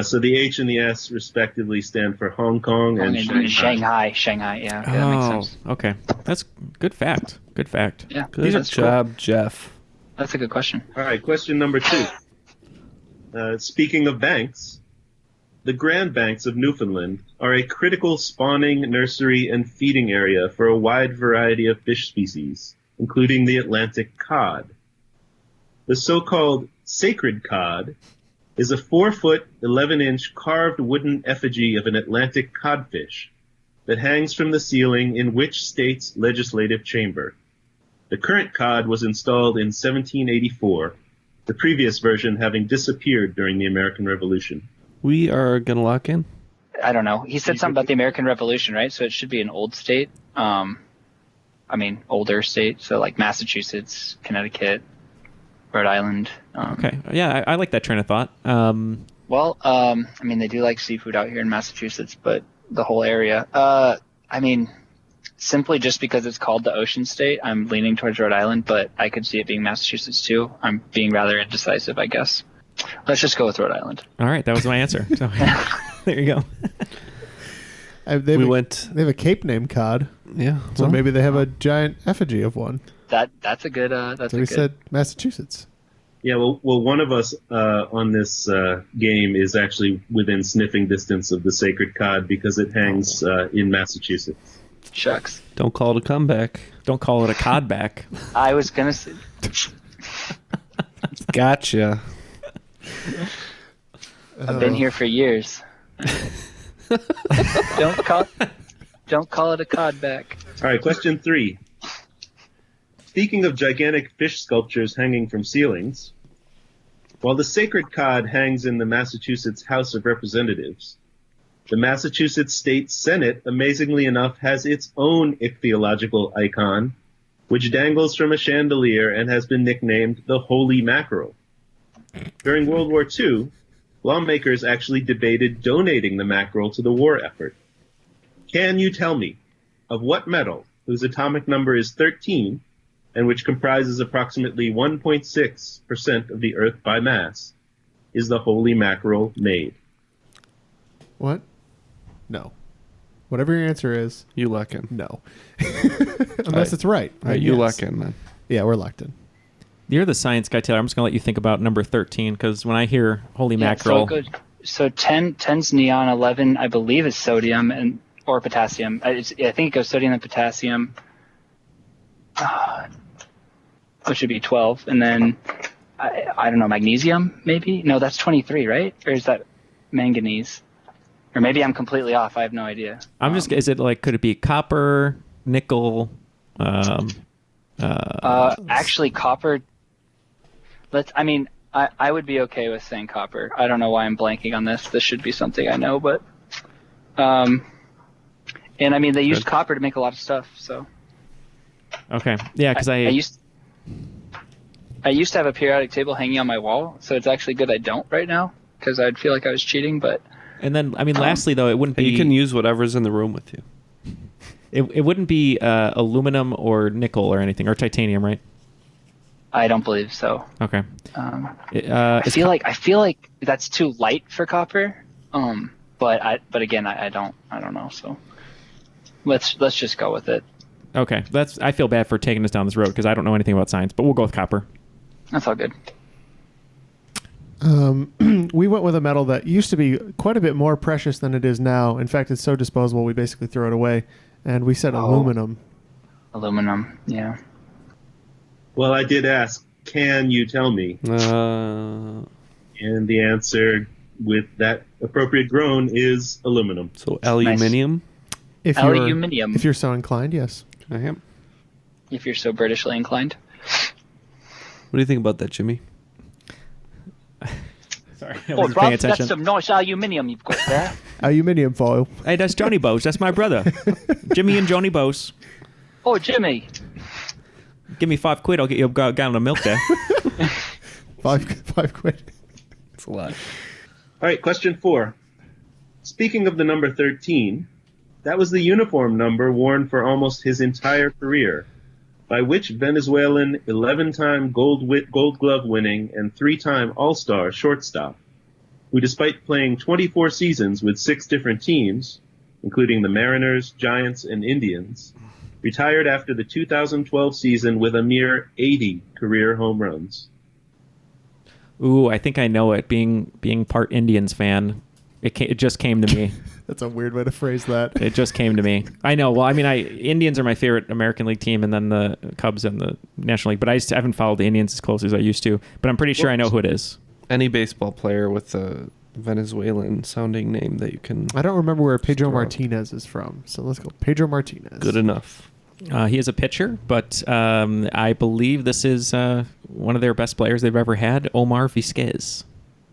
So the H and the S respectively stand for Hong Kong and Shanghai. Yeah, that makes sense. Okay. That's good fact. Good fact. Yeah. Good job, Jeff. That's a good question. All right, question number 2. Speaking of banks, the Grand Banks of Newfoundland are a critical spawning, nursery, and feeding area for a wide variety of fish species, including the Atlantic cod. The so-called sacred cod is a 4-foot, 11-inch carved wooden effigy of an Atlantic codfish that hangs from the ceiling in which state's legislative chamber? The current cod was installed in 1784, the previous version having disappeared during the American Revolution. We are going to lock in. I don't know. He said something about the American Revolution, right? So it should be an old state. Older state. So like Massachusetts, Connecticut, Rhode Island. Okay. Yeah, I like that train of thought. They do like seafood out here in Massachusetts, but the whole area. Simply just because it's called the Ocean State, I'm leaning towards Rhode Island, but I could see it being Massachusetts too. I'm being rather indecisive, I guess. Let's just go with Rhode Island. All right, that was my answer. So, there you go. They have a Cape named cod. Yeah. So maybe they have a giant effigy of one. That's a good. So we said Massachusetts. Yeah, well, one of us on this game is actually within sniffing distance of the sacred cod because it hangs in Massachusetts. Shucks. Don't call it a comeback. Don't call it a cod back. I was gonna say. Gotcha. I've been here for years. Don't call it a cod back. All right, question 3. Speaking of gigantic fish sculptures hanging from ceilings, while the sacred cod hangs in the Massachusetts House of Representatives, the Massachusetts State Senate, amazingly enough, has its own ichthyological icon, which dangles from a chandelier and has been nicknamed the Holy Mackerel. During World War II, lawmakers actually debated donating the mackerel to the war effort. Can you tell me of what metal, whose atomic number is 13, and which comprises approximately 1.6% of the Earth by mass, is the Holy Mackerel made? What? No. Whatever your answer is. You Lekin. No. Unless it's right. All right, you Lekin, then. Yeah, we're locked in. You're the science guy, Taylor. I'm just going to let you think about number 13, because when I hear Holy Mackerel... So good. So 10's neon, 11, I believe, is sodium or potassium. I think it goes sodium and potassium. Which would be 12. And then, I don't know, magnesium, maybe? No, that's 23, right? Or is that manganese? Or maybe I'm completely off. I have no idea. is it like, could it be copper, nickel? Actually, copper. I would be okay with saying copper. I don't know why I'm blanking on this. This should be something I know, but. And I mean, they used copper to make a lot of stuff, so. Okay. Yeah, because I used to have a periodic table hanging on my wall, so it's actually good I don't right now, because I'd feel like I was cheating, but. And then, lastly, though, it wouldn't be... You can use whatever's in the room with you. It wouldn't be aluminum or nickel or anything, or titanium, right? I don't believe so. Okay. I feel like that's too light for copper. But again, I don't know. So let's just go with it. Okay. I feel bad for taking us down this road because I don't know anything about science, but we'll go with copper. That's all good. We went with a metal that used to be quite a bit more precious than it is now. In fact, it's so disposable we basically throw it away. And we said aluminum. Aluminum, yeah. Well, I did ask, can you tell me? And the answer with that appropriate groan is aluminum. So aluminium? Nice. Aluminium. If you're so inclined, yes. I am. If you're so Britishly inclined. What do you think about that, Jimmy? Sorry, I wasn't paying attention. That's some nice aluminium you've got there. Aluminium foil. Hey, that's Johnny Bose. That's my brother. Jimmy and Johnny Bose. Oh, Jimmy. Give me £5. I'll get you a gallon of milk there. five quid. That's a lot. All right, question 4. Speaking of the number 13, that was the uniform number worn for almost his entire career, by which Venezuelan 11-time Gold Glove winning and 3-time All-Star shortstop, who despite playing 24 seasons with 6 different teams, including the Mariners, Giants, and Indians, retired after the 2012 season with a mere 80 career home runs. Ooh, I think I know it. Being part Indians fan, it just came to me. That's a weird way to phrase that. It just came to me. I know. Well, I mean, Indians are my favorite American League team, and then the Cubs and the National League. But I haven't followed the Indians as close as I used to. But I'm pretty sure I know who it is. Any baseball player with a Venezuelan-sounding name that you can... I don't remember where Pedro Martinez is from, so let's go Pedro Martinez. Good enough. He is a pitcher, but I believe this is one of their best players they've ever had, Omar Vizquez.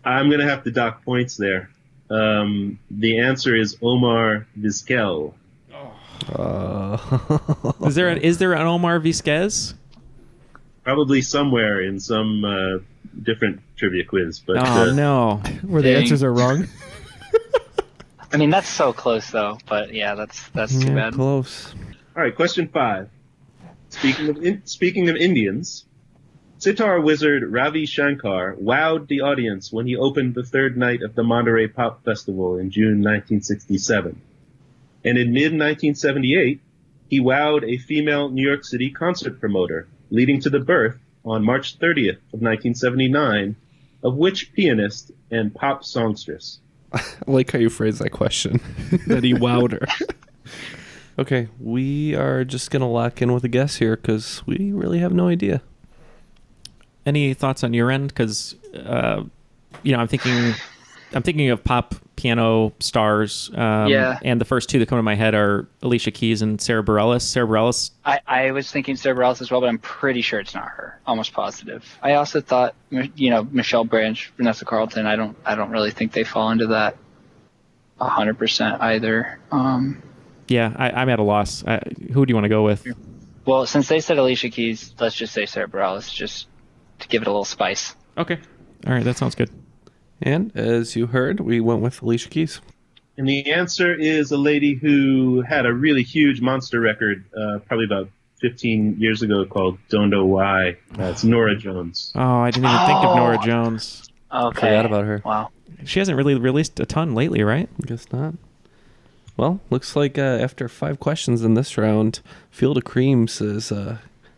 I'm going to have to dock points there. The answer is Omar Vizquel. Is there an Omar Vizquez? Probably somewhere in some different trivia quiz. But no, where the answers are wrong. I mean, that's so close though. But yeah, that's too bad. Close. All right, question 5. Speaking of Indians, sitar wizard Ravi Shankar wowed the audience when he opened the third night of the Monterey Pop Festival in June 1967. And in mid-1978, he wowed a female New York City concert promoter, leading to the birth on March 30th of 1979 of which pianist and pop songstress? I like how you phrase that question. That he wowed her. Okay, we are just going to lock in with a guess here because we really have no idea. Any thoughts on your end? Because, I'm thinking of pop piano stars. And the first two that come to my head are Alicia Keys and Sarah Bareilles. Sarah Bareilles. I was thinking Sarah Bareilles as well, but I'm pretty sure it's not her. Almost positive. I also thought, Michelle Branch, Vanessa Carlton. I don't really think they fall into that 100% either. Yeah, I'm at a loss. Who do you want to go with? Well, since they said Alicia Keys, let's just say Sarah Bareilles, just to give it a little spice. Okay. All right, that sounds good. And as you heard, we went with Alicia Keys. And the answer is a lady who had a really huge monster record probably about 15 years ago called Don't Know Why. It's Norah Jones. Oh, I didn't even think of Norah Jones. Okay. Forgot about her. Wow. She hasn't really released a ton lately, right? I guess not. Well, looks like after 5 questions in this round, Field of Creams is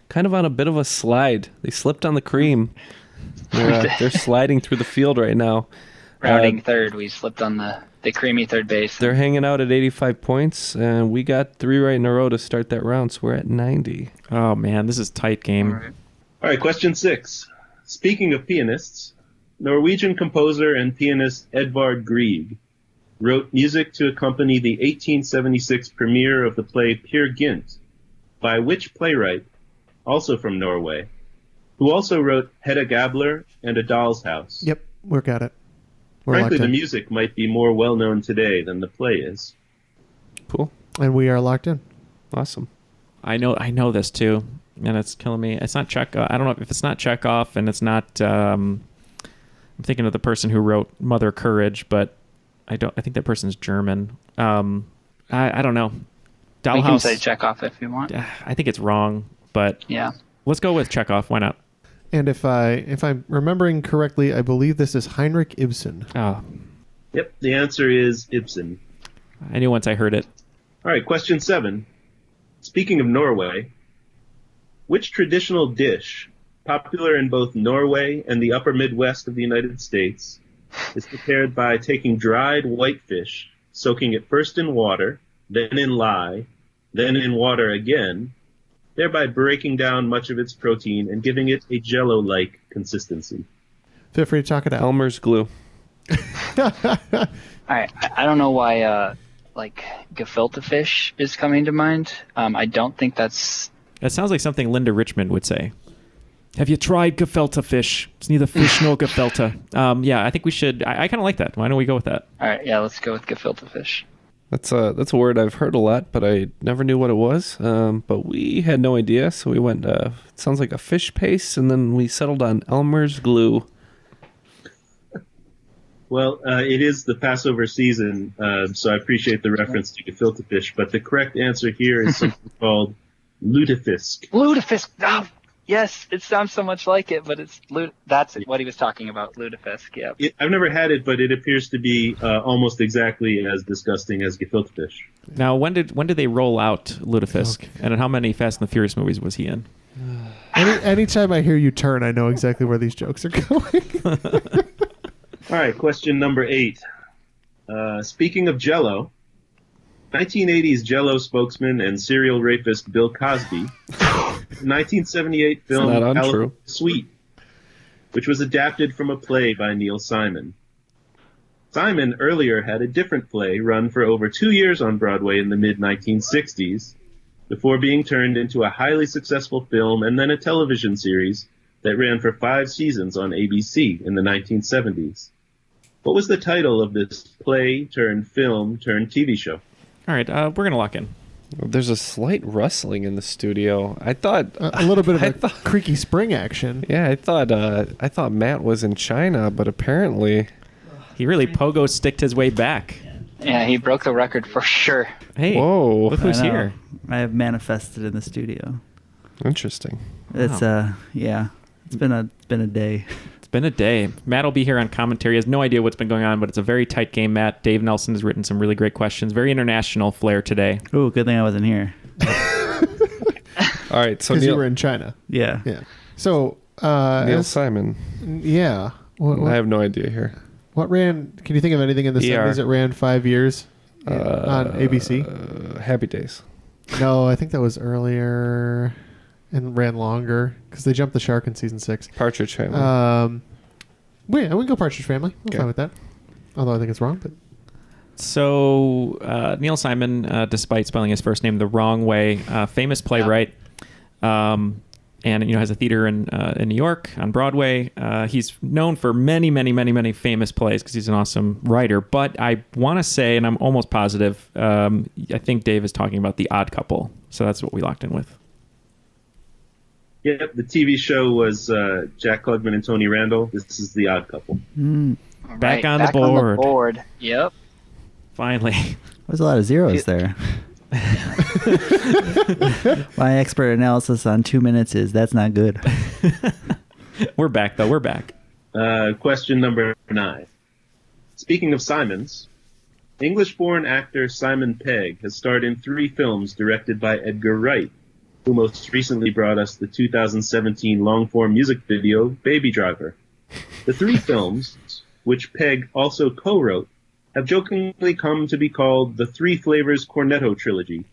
kind of on a bit of a slide. They slipped on the cream. They're sliding through the field right now. Rounding third, we slipped on the creamy third base. They're hanging out at 85 points, and we got 3 right in a row to start that round, so we're at 90. Oh, man, this is a tight game. All right, question 6. Speaking of pianists, Norwegian composer and pianist Edvard Grieg wrote music to accompany the 1876 premiere of the play Peer Gynt by which playwright, also from Norway, who also wrote Hedda Gabler and A Doll's House? Yep, we got it. Frankly, the music might be more well-known today than the play is. Cool. And we are locked in. Awesome. I know this too, and it's killing me. It's not Chekhov. I don't know if it's not Chekhov, and it's not. I'm thinking of the person who wrote Mother Courage, but I think that person's German. I don't know. Dollhouse. You can say Chekhov if you want. I think it's wrong, but yeah. Let's go with Chekhov. Why not? And if I'm remembering correctly, I believe this is Heinrich Ibsen. Oh. Yep, the answer is Ibsen. I knew once I heard it. All right, question 7. Speaking of Norway, which traditional dish, popular in both Norway and the upper Midwest of the United States, is prepared by taking dried whitefish, soaking it first in water, then in lye, then in water again, thereby breaking down much of its protein and giving it a jello-like consistency? Feel free to talk it out. Elmer's glue. All right, I don't know why gefilte fish is coming to mind. I don't think that's... That sounds like something Linda Richmond would say. Have you tried gefilte fish? It's neither fish nor gefilte. Yeah, I think we should... I kind of like that. Why don't we go with that? All right, yeah, let's go with gefilte fish. That's a word I've heard a lot, but I never knew what it was. But we had no idea, so we went, it sounds like a fish paste, and then we settled on Elmer's glue. Well, it is the Passover season, so I appreciate the reference to gefilte fish, but the correct answer here is something called lutefisk. Lutefisk! Oh, yes, it sounds so much like it, but it's that's what he was talking about, lutefisk, yeah. I've never had it, but it appears to be almost exactly as disgusting as gefilte fish. Now, when did they roll out lutefisk, and in how many Fast and the Furious movies was he in? Anytime I hear you turn, I know exactly where these jokes are going. All right, question number 8. Speaking of Jell-O, 1980s Jell-O spokesman and serial rapist Bill Cosby, 1978 film California Sweet, which was adapted from a play by Neal Simon. Simon earlier had a different play run for over 2 years on Broadway in the mid-1960s, before being turned into a highly successful film and then a television series that ran for 5 seasons on ABC in the 1970s. What was the title of this play-turned-film-turned-TV show? All right, we're going to lock in. There's a slight rustling in the studio. I thought... a little bit of creaky spring action. Yeah, I thought Matt was in China, but apparently... He really pogo-sticked his way back. Yeah, he broke the record for sure. Hey, whoa! Look who's here. I have manifested in the studio. Interesting. It's yeah. It's been a day. It's been a day. Matt will be here on commentary. He has no idea what's been going on, but it's a very tight game, Matt. Dave Nelson has written some really great questions. Very international flair today. Ooh, good thing I wasn't here. All right, so because you were in China. Yeah. Yeah. So Neil Simon. Yeah. I have no idea here. What ran? Can you think of anything in the ER. 70s that ran 5 years on ABC? Happy Days. No, I think that was earlier and ran longer because they jumped the shark in season 6. Partridge Family. We can go Partridge Family. I'm fine with that. Although I think it's wrong, but. So Neil Simon, despite spelling his first name the wrong way, famous playwright, and has a theater in New York on Broadway. He's known for many, many, many, many famous plays because he's an awesome writer. But I want to say, and I'm almost positive, I think Dave is talking about The Odd Couple. So that's what we locked in with. Yep, the TV show was Jack Klugman and Tony Randall. This is The Odd Couple. Back on the board. Yep. Finally. There's a lot of zeros there. My expert analysis on 2 minutes is that's not good. We're back, though. We're back. Question number 9. Speaking of Simons, English-born actor Simon Pegg has starred in 3 films directed by Edgar Wright, who most recently brought us the 2017 long-form music video, Baby Driver. The 3 films, which Pegg also co-wrote, have jokingly come to be called the 3 Flavors Cornetto Trilogy,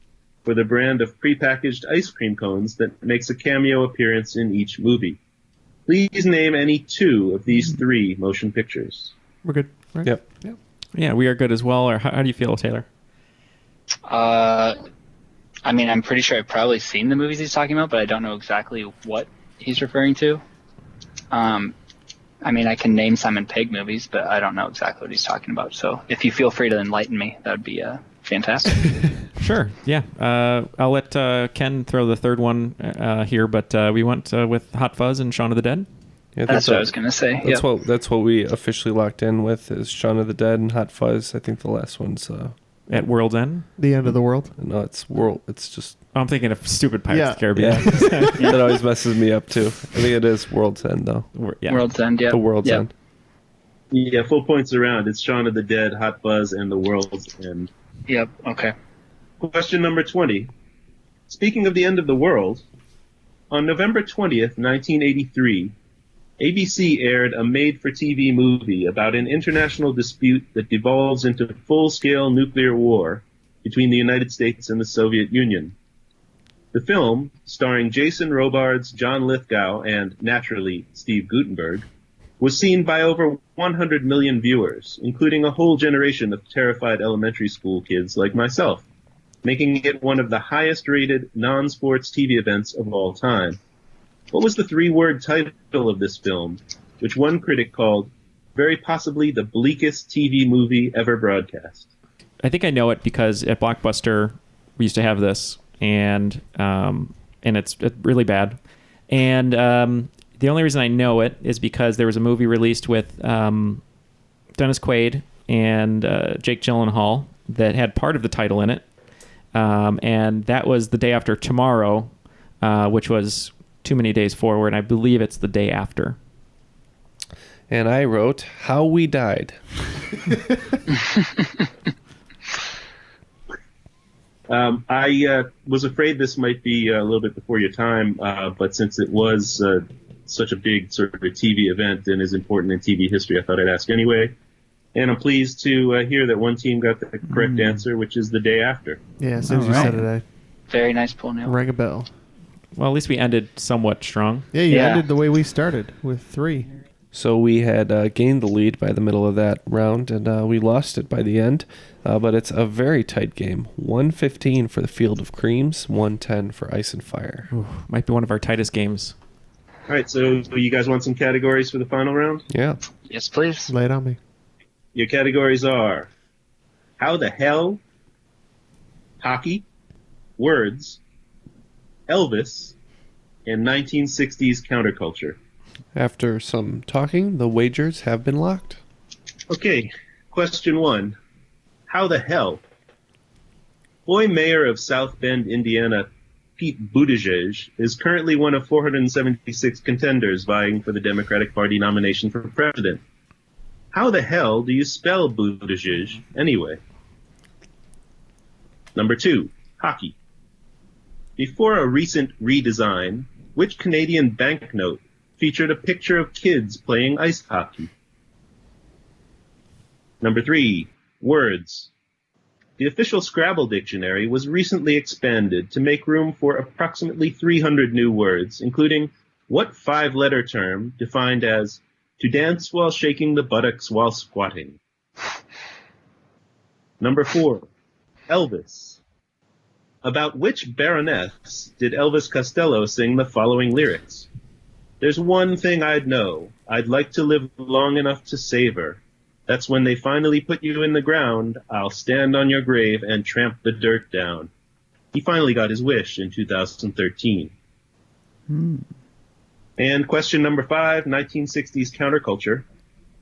for the brand of prepackaged ice cream cones that makes a cameo appearance in each movie. Please name any 2 of these 3 motion pictures. We're good, right? Yep. Yeah, we are good as well. Or how do you feel, Taylor? I mean, I'm pretty sure I've probably seen the movies he's talking about, but I don't know exactly what he's referring to. I mean, I can name Simon Pegg movies, but I don't know exactly what he's talking about. So if you feel free to enlighten me, that would be fantastic. Sure, yeah. I'll let Ken throw the third one here, but we went with Hot Fuzz and Shaun of the Dead. Yeah, that's what I was going to say. That's what we officially locked in with is Shaun of the Dead and Hot Fuzz. I think the last one's... At World's End? The End of the World? No, it's World. It's just... I'm thinking of stupid Pirates of the Caribbean. Yeah. That always messes me up, too. I think it is World's End, though. World's End, yeah. The World's End. Yeah, full points around. It's Shaun of the Dead, Hot Fuzz, and The World's End. Yep, okay. Question number 20. Speaking of the end of the world, on November 20th, 1983, ABC aired a made-for-TV movie about an international dispute that devolves into full-scale nuclear war between the United States and the Soviet Union. The film, starring Jason Robards, John Lithgow, and, naturally, Steve Guttenberg, was seen by over 100 million viewers, including a whole generation of terrified elementary school kids like myself, making it one of the highest-rated non-sports TV events of all time. What was the 3-word title of this film, which one critic called very possibly the bleakest TV movie ever broadcast? I think I know it because at Blockbuster we used to have this, and it's really bad. And the only reason I know it is because there was a movie released with Dennis Quaid and Jake Gyllenhaal that had part of the title in it, and that was The Day After Tomorrow, which was Too Many Days Forward, and I believe it's The Day After. And I wrote How We Died. I was afraid this might be a little bit before your time, but since it was such a big sort of a TV event and is important in TV history, I thought I'd ask anyway. And I'm pleased to hear that one team got the correct answer, which is The Day After. Yeah, as soon as you said it, I Very nice pull, Neal. rang a bell. Well, at least we ended somewhat strong. Yeah, you ended the way we started, with 3. So we had gained the lead by the middle of that round, and we lost it by the end. But it's a very tight game. 115 for the Field of Creams, 110 for Ice and Fire. Ooh, might be one of our tightest games. All right, so you guys want some categories for the final round? Yeah. Yes, please. Lay it on me. Your categories are How the Hell, Hockey, Words, Elvis, and 1960s Counterculture. After some talking, the wagers have been locked. Okay, question 1. How the hell? Boy mayor of South Bend, Indiana, Pete Buttigieg, is currently one of 476 contenders vying for the Democratic Party nomination for president. How the hell do you spell Buttigieg anyway? Number 2, hockey. Before a recent redesign, which Canadian banknote featured a picture of kids playing ice hockey? Number 3, words. The official Scrabble dictionary was recently expanded to make room for approximately 300 new words, including what 5-letter term defined as to dance while shaking the buttocks while squatting? Number 4, Elvis. About which Baroness did Elvis Costello sing the following lyrics? There's one thing I'd know. I'd like to live long enough to savor. That's when they finally put you in the ground. I'll stand on your grave and tramp the dirt down. He finally got his wish in 2013. And question number 5, 1960s counterculture.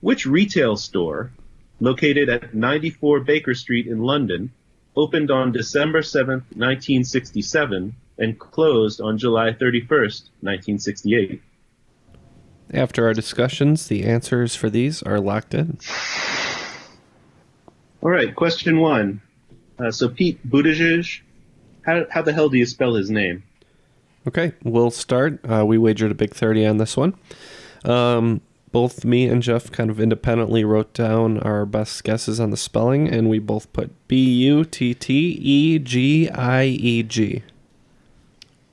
Which retail store, located at 94 Baker Street in London, opened on December 7th, 1967, and closed on July 31st, 1968? After our discussions, the answers for these are locked in. All right, question 1. So Pete Buttigieg, how the hell do you spell his name? Okay, we'll start. We wagered a big 30 on this one. Both me and Jeff kind of independently wrote down our best guesses on the spelling, and we both put Buttigieg.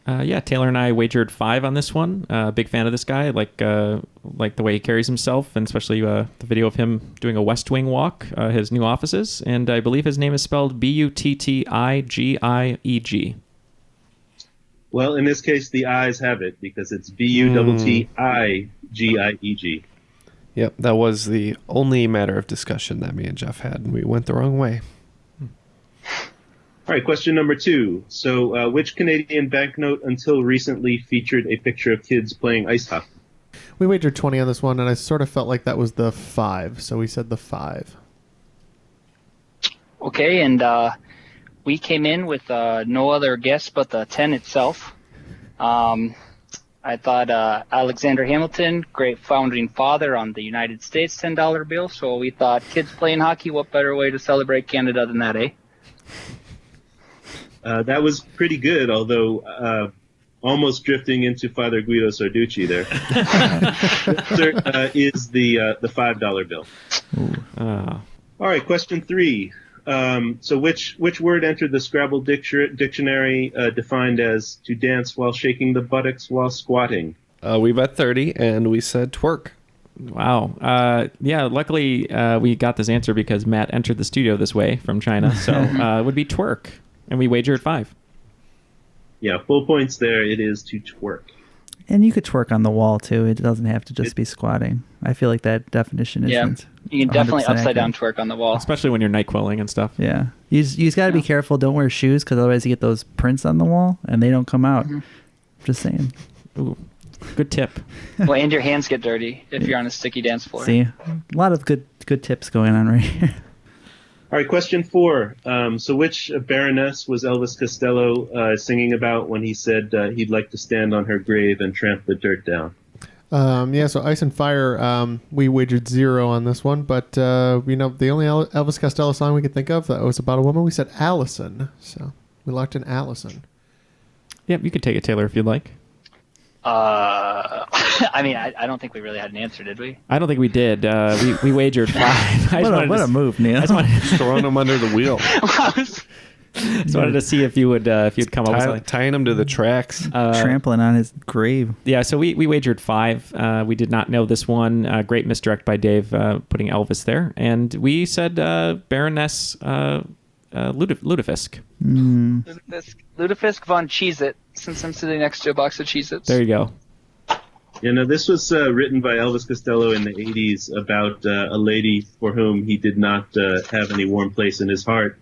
Yeah, Taylor and I wagered 5 on this one. Big fan of this guy, like the way he carries himself, and especially the video of him doing a West Wing walk, his new offices. And I believe his name is spelled Buttigieg. Well, in this case, the I's have it because it's Buttigieg. Yep, that was the only matter of discussion that me and Jeff had, and we went the wrong way. All right, question number 2. So, which Canadian banknote until recently featured a picture of kids playing ice hockey? We wagered 20 on this one, and I sort of felt like that was the 5, so we said the 5. Okay, and we came in with no other guess but the 10 itself. I thought Alexander Hamilton, great founding father on the United States $10 bill, so we thought kids playing hockey, what better way to celebrate Canada than that, eh? That was pretty good, although almost drifting into Father Guido Sarducci there. Is the $5 bill. All right, question 3. So which word entered the Scrabble dictionary defined as to dance while shaking the buttocks while squatting? We bet 30, and we said twerk. Wow. Yeah, luckily we got this answer because Matt entered the studio this way from China, so it would be twerk. And we wagered 5. Yeah, full points there. It is to twerk. And you could twerk on the wall, too. It doesn't have to just be squatting. I feel like that definition isn't. You can definitely 100% upside down accurate. twerk on the wall. Especially when you're night quilling and stuff. Yeah. You just got to be careful. Don't wear shoes because otherwise you get those prints on the wall and they don't come out. Just saying. Ooh, good tip. Well, and your hands get dirty if you're on a sticky dance floor. See, a lot of good tips going on right here. All right, question 4. So which Baroness was Elvis Costello singing about when he said he'd like to stand on her grave and tramp the dirt down? So Ice and Fire, we wagered 0 on this one, but the only Elvis Costello song we could think of that was about a woman, we said Allison. So we locked in Allison. Yep, you could take it, Taylor, if you'd like. I mean, I don't think we really had an answer, did we? I don't think we did. We wagered 5. What a move, Neal. Throwing him under the wheel. Just wanted to see if you'd come up with something. Tying him to the tracks. Trampling on his grave. Yeah, so we wagered 5. We did not know this one. Great misdirect by Dave putting Elvis there. And we said Baroness Lutefisk. Lutefisk von Cheez-It, since I'm sitting next to a box of Cheez-Its. There you go. This was written by Elvis Costello in the 80s about a lady for whom he did not have any warm place in his heart.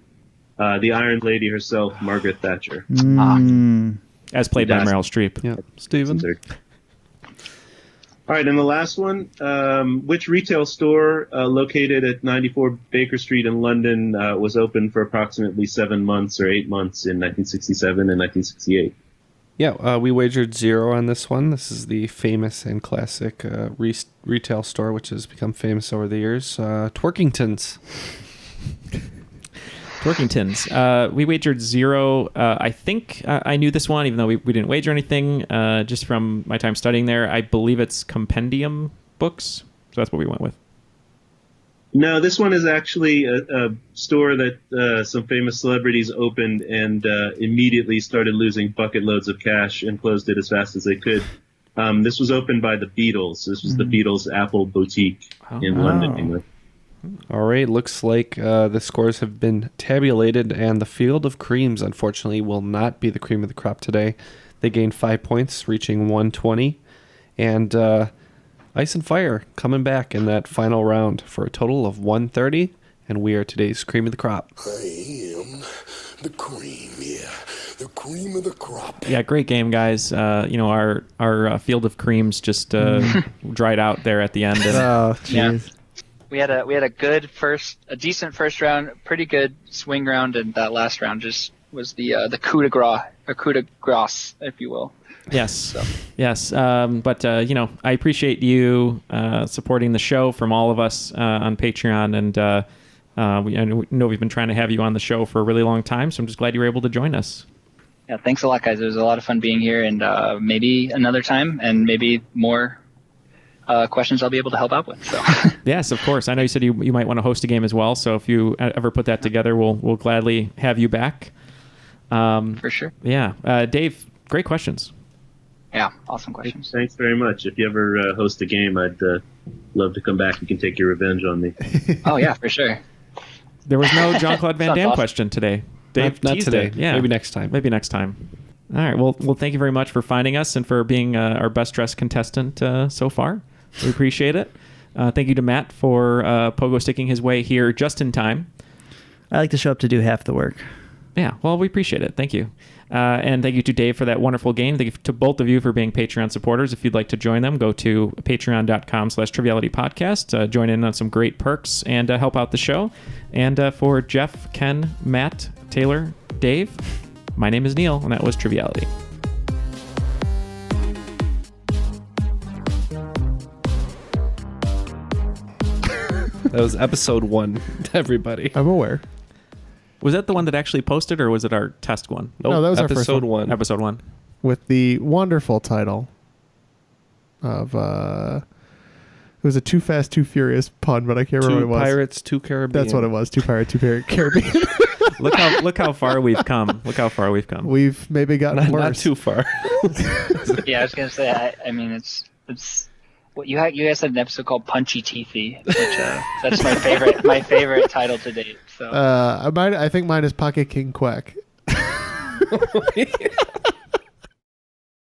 The Iron Lady herself, Margaret Thatcher. As played by Meryl Streep. Yeah, Steven. All right, and the last one. Which retail store located at 94 Baker Street in London was open for approximately 7 months or 8 months in 1967 and 1968? Yeah, we wagered 0 on this one. This is the famous and classic retail store, which has become famous over the years. Twerkingtons. Dorkingtons. We wagered 0. I think I knew this one, even though we didn't wager anything, just from my time studying there. I believe it's Compendium Books, so that's what we went with. No, this one is actually a store that some famous celebrities opened and immediately started losing bucket loads of cash and closed it as fast as they could. This was opened by the Beatles. This was the Beatles Apple Boutique in London, England. All right, looks like the scores have been tabulated, and the Field of Creams, unfortunately, will not be the cream of the crop today. They gained 5 points, reaching 120, and Ice and Fire coming back in that final round for a total of 130, and we are today's cream of the crop. I am the cream, the cream of the crop. Yeah, great game, guys. Our Field of Creams just dried out there at the end. And, oh, jeez. Yeah. We had a decent first round, pretty good swing round, and that last round just was the coup de grace, if you will. Yes, yes. But I appreciate you supporting the show from all of us on Patreon, and I know we've been trying to have you on the show for a really long time, so I'm just glad you were able to join us. Yeah, thanks a lot, guys. It was a lot of fun being here, and maybe another time, and maybe more questions I'll be able to help out with. So. Yes, of course. I know you said you might want to host a game as well, so if you ever put that together, we'll gladly have you back. For sure. Yeah. Dave, great questions. Yeah, awesome questions. Thanks very much. If you ever host a game, I'd love to come back. You can take your revenge on me. Oh, yeah, for sure. There was no Jean-Claude Van Damme awesome. question today. Dave not teased today. it. Yeah. Maybe next time. All right. Well, thank you very much for finding us and for being our best dressed contestant so far. We appreciate it. Thank you to Matt for pogo sticking his way here just in time. I like to show up to do half the work. Yeah, well, we appreciate it. Thank you. And thank you to Dave for that wonderful game. Thank you to both of you for being Patreon supporters. If you'd like to join them, go to patreon.com/trivialitypodcast. Join in on some great perks and help out the show. And for Jeff, Ken, Matt, Taylor, Dave, my name is Neal, and that was Triviality. That was episode 1, everybody. I'm aware. Was that the one that actually posted, or was it our test one? Nope, No, that was our first episode one. 1. Episode 1. With the wonderful title of it was a Too Fast, Too Furious pun, but I can't remember what it was. 2 Pirates, 2 Caribbean. That's what it was. 2 Pirates, 2 Caribbean. Look how far we've come. We've maybe gotten worse. Not too far. Yeah, I was gonna say. I mean, it's. What you guys had an episode called Punchy Teethy, which that's my favorite title to date. So I think mine is Pocket King Quack.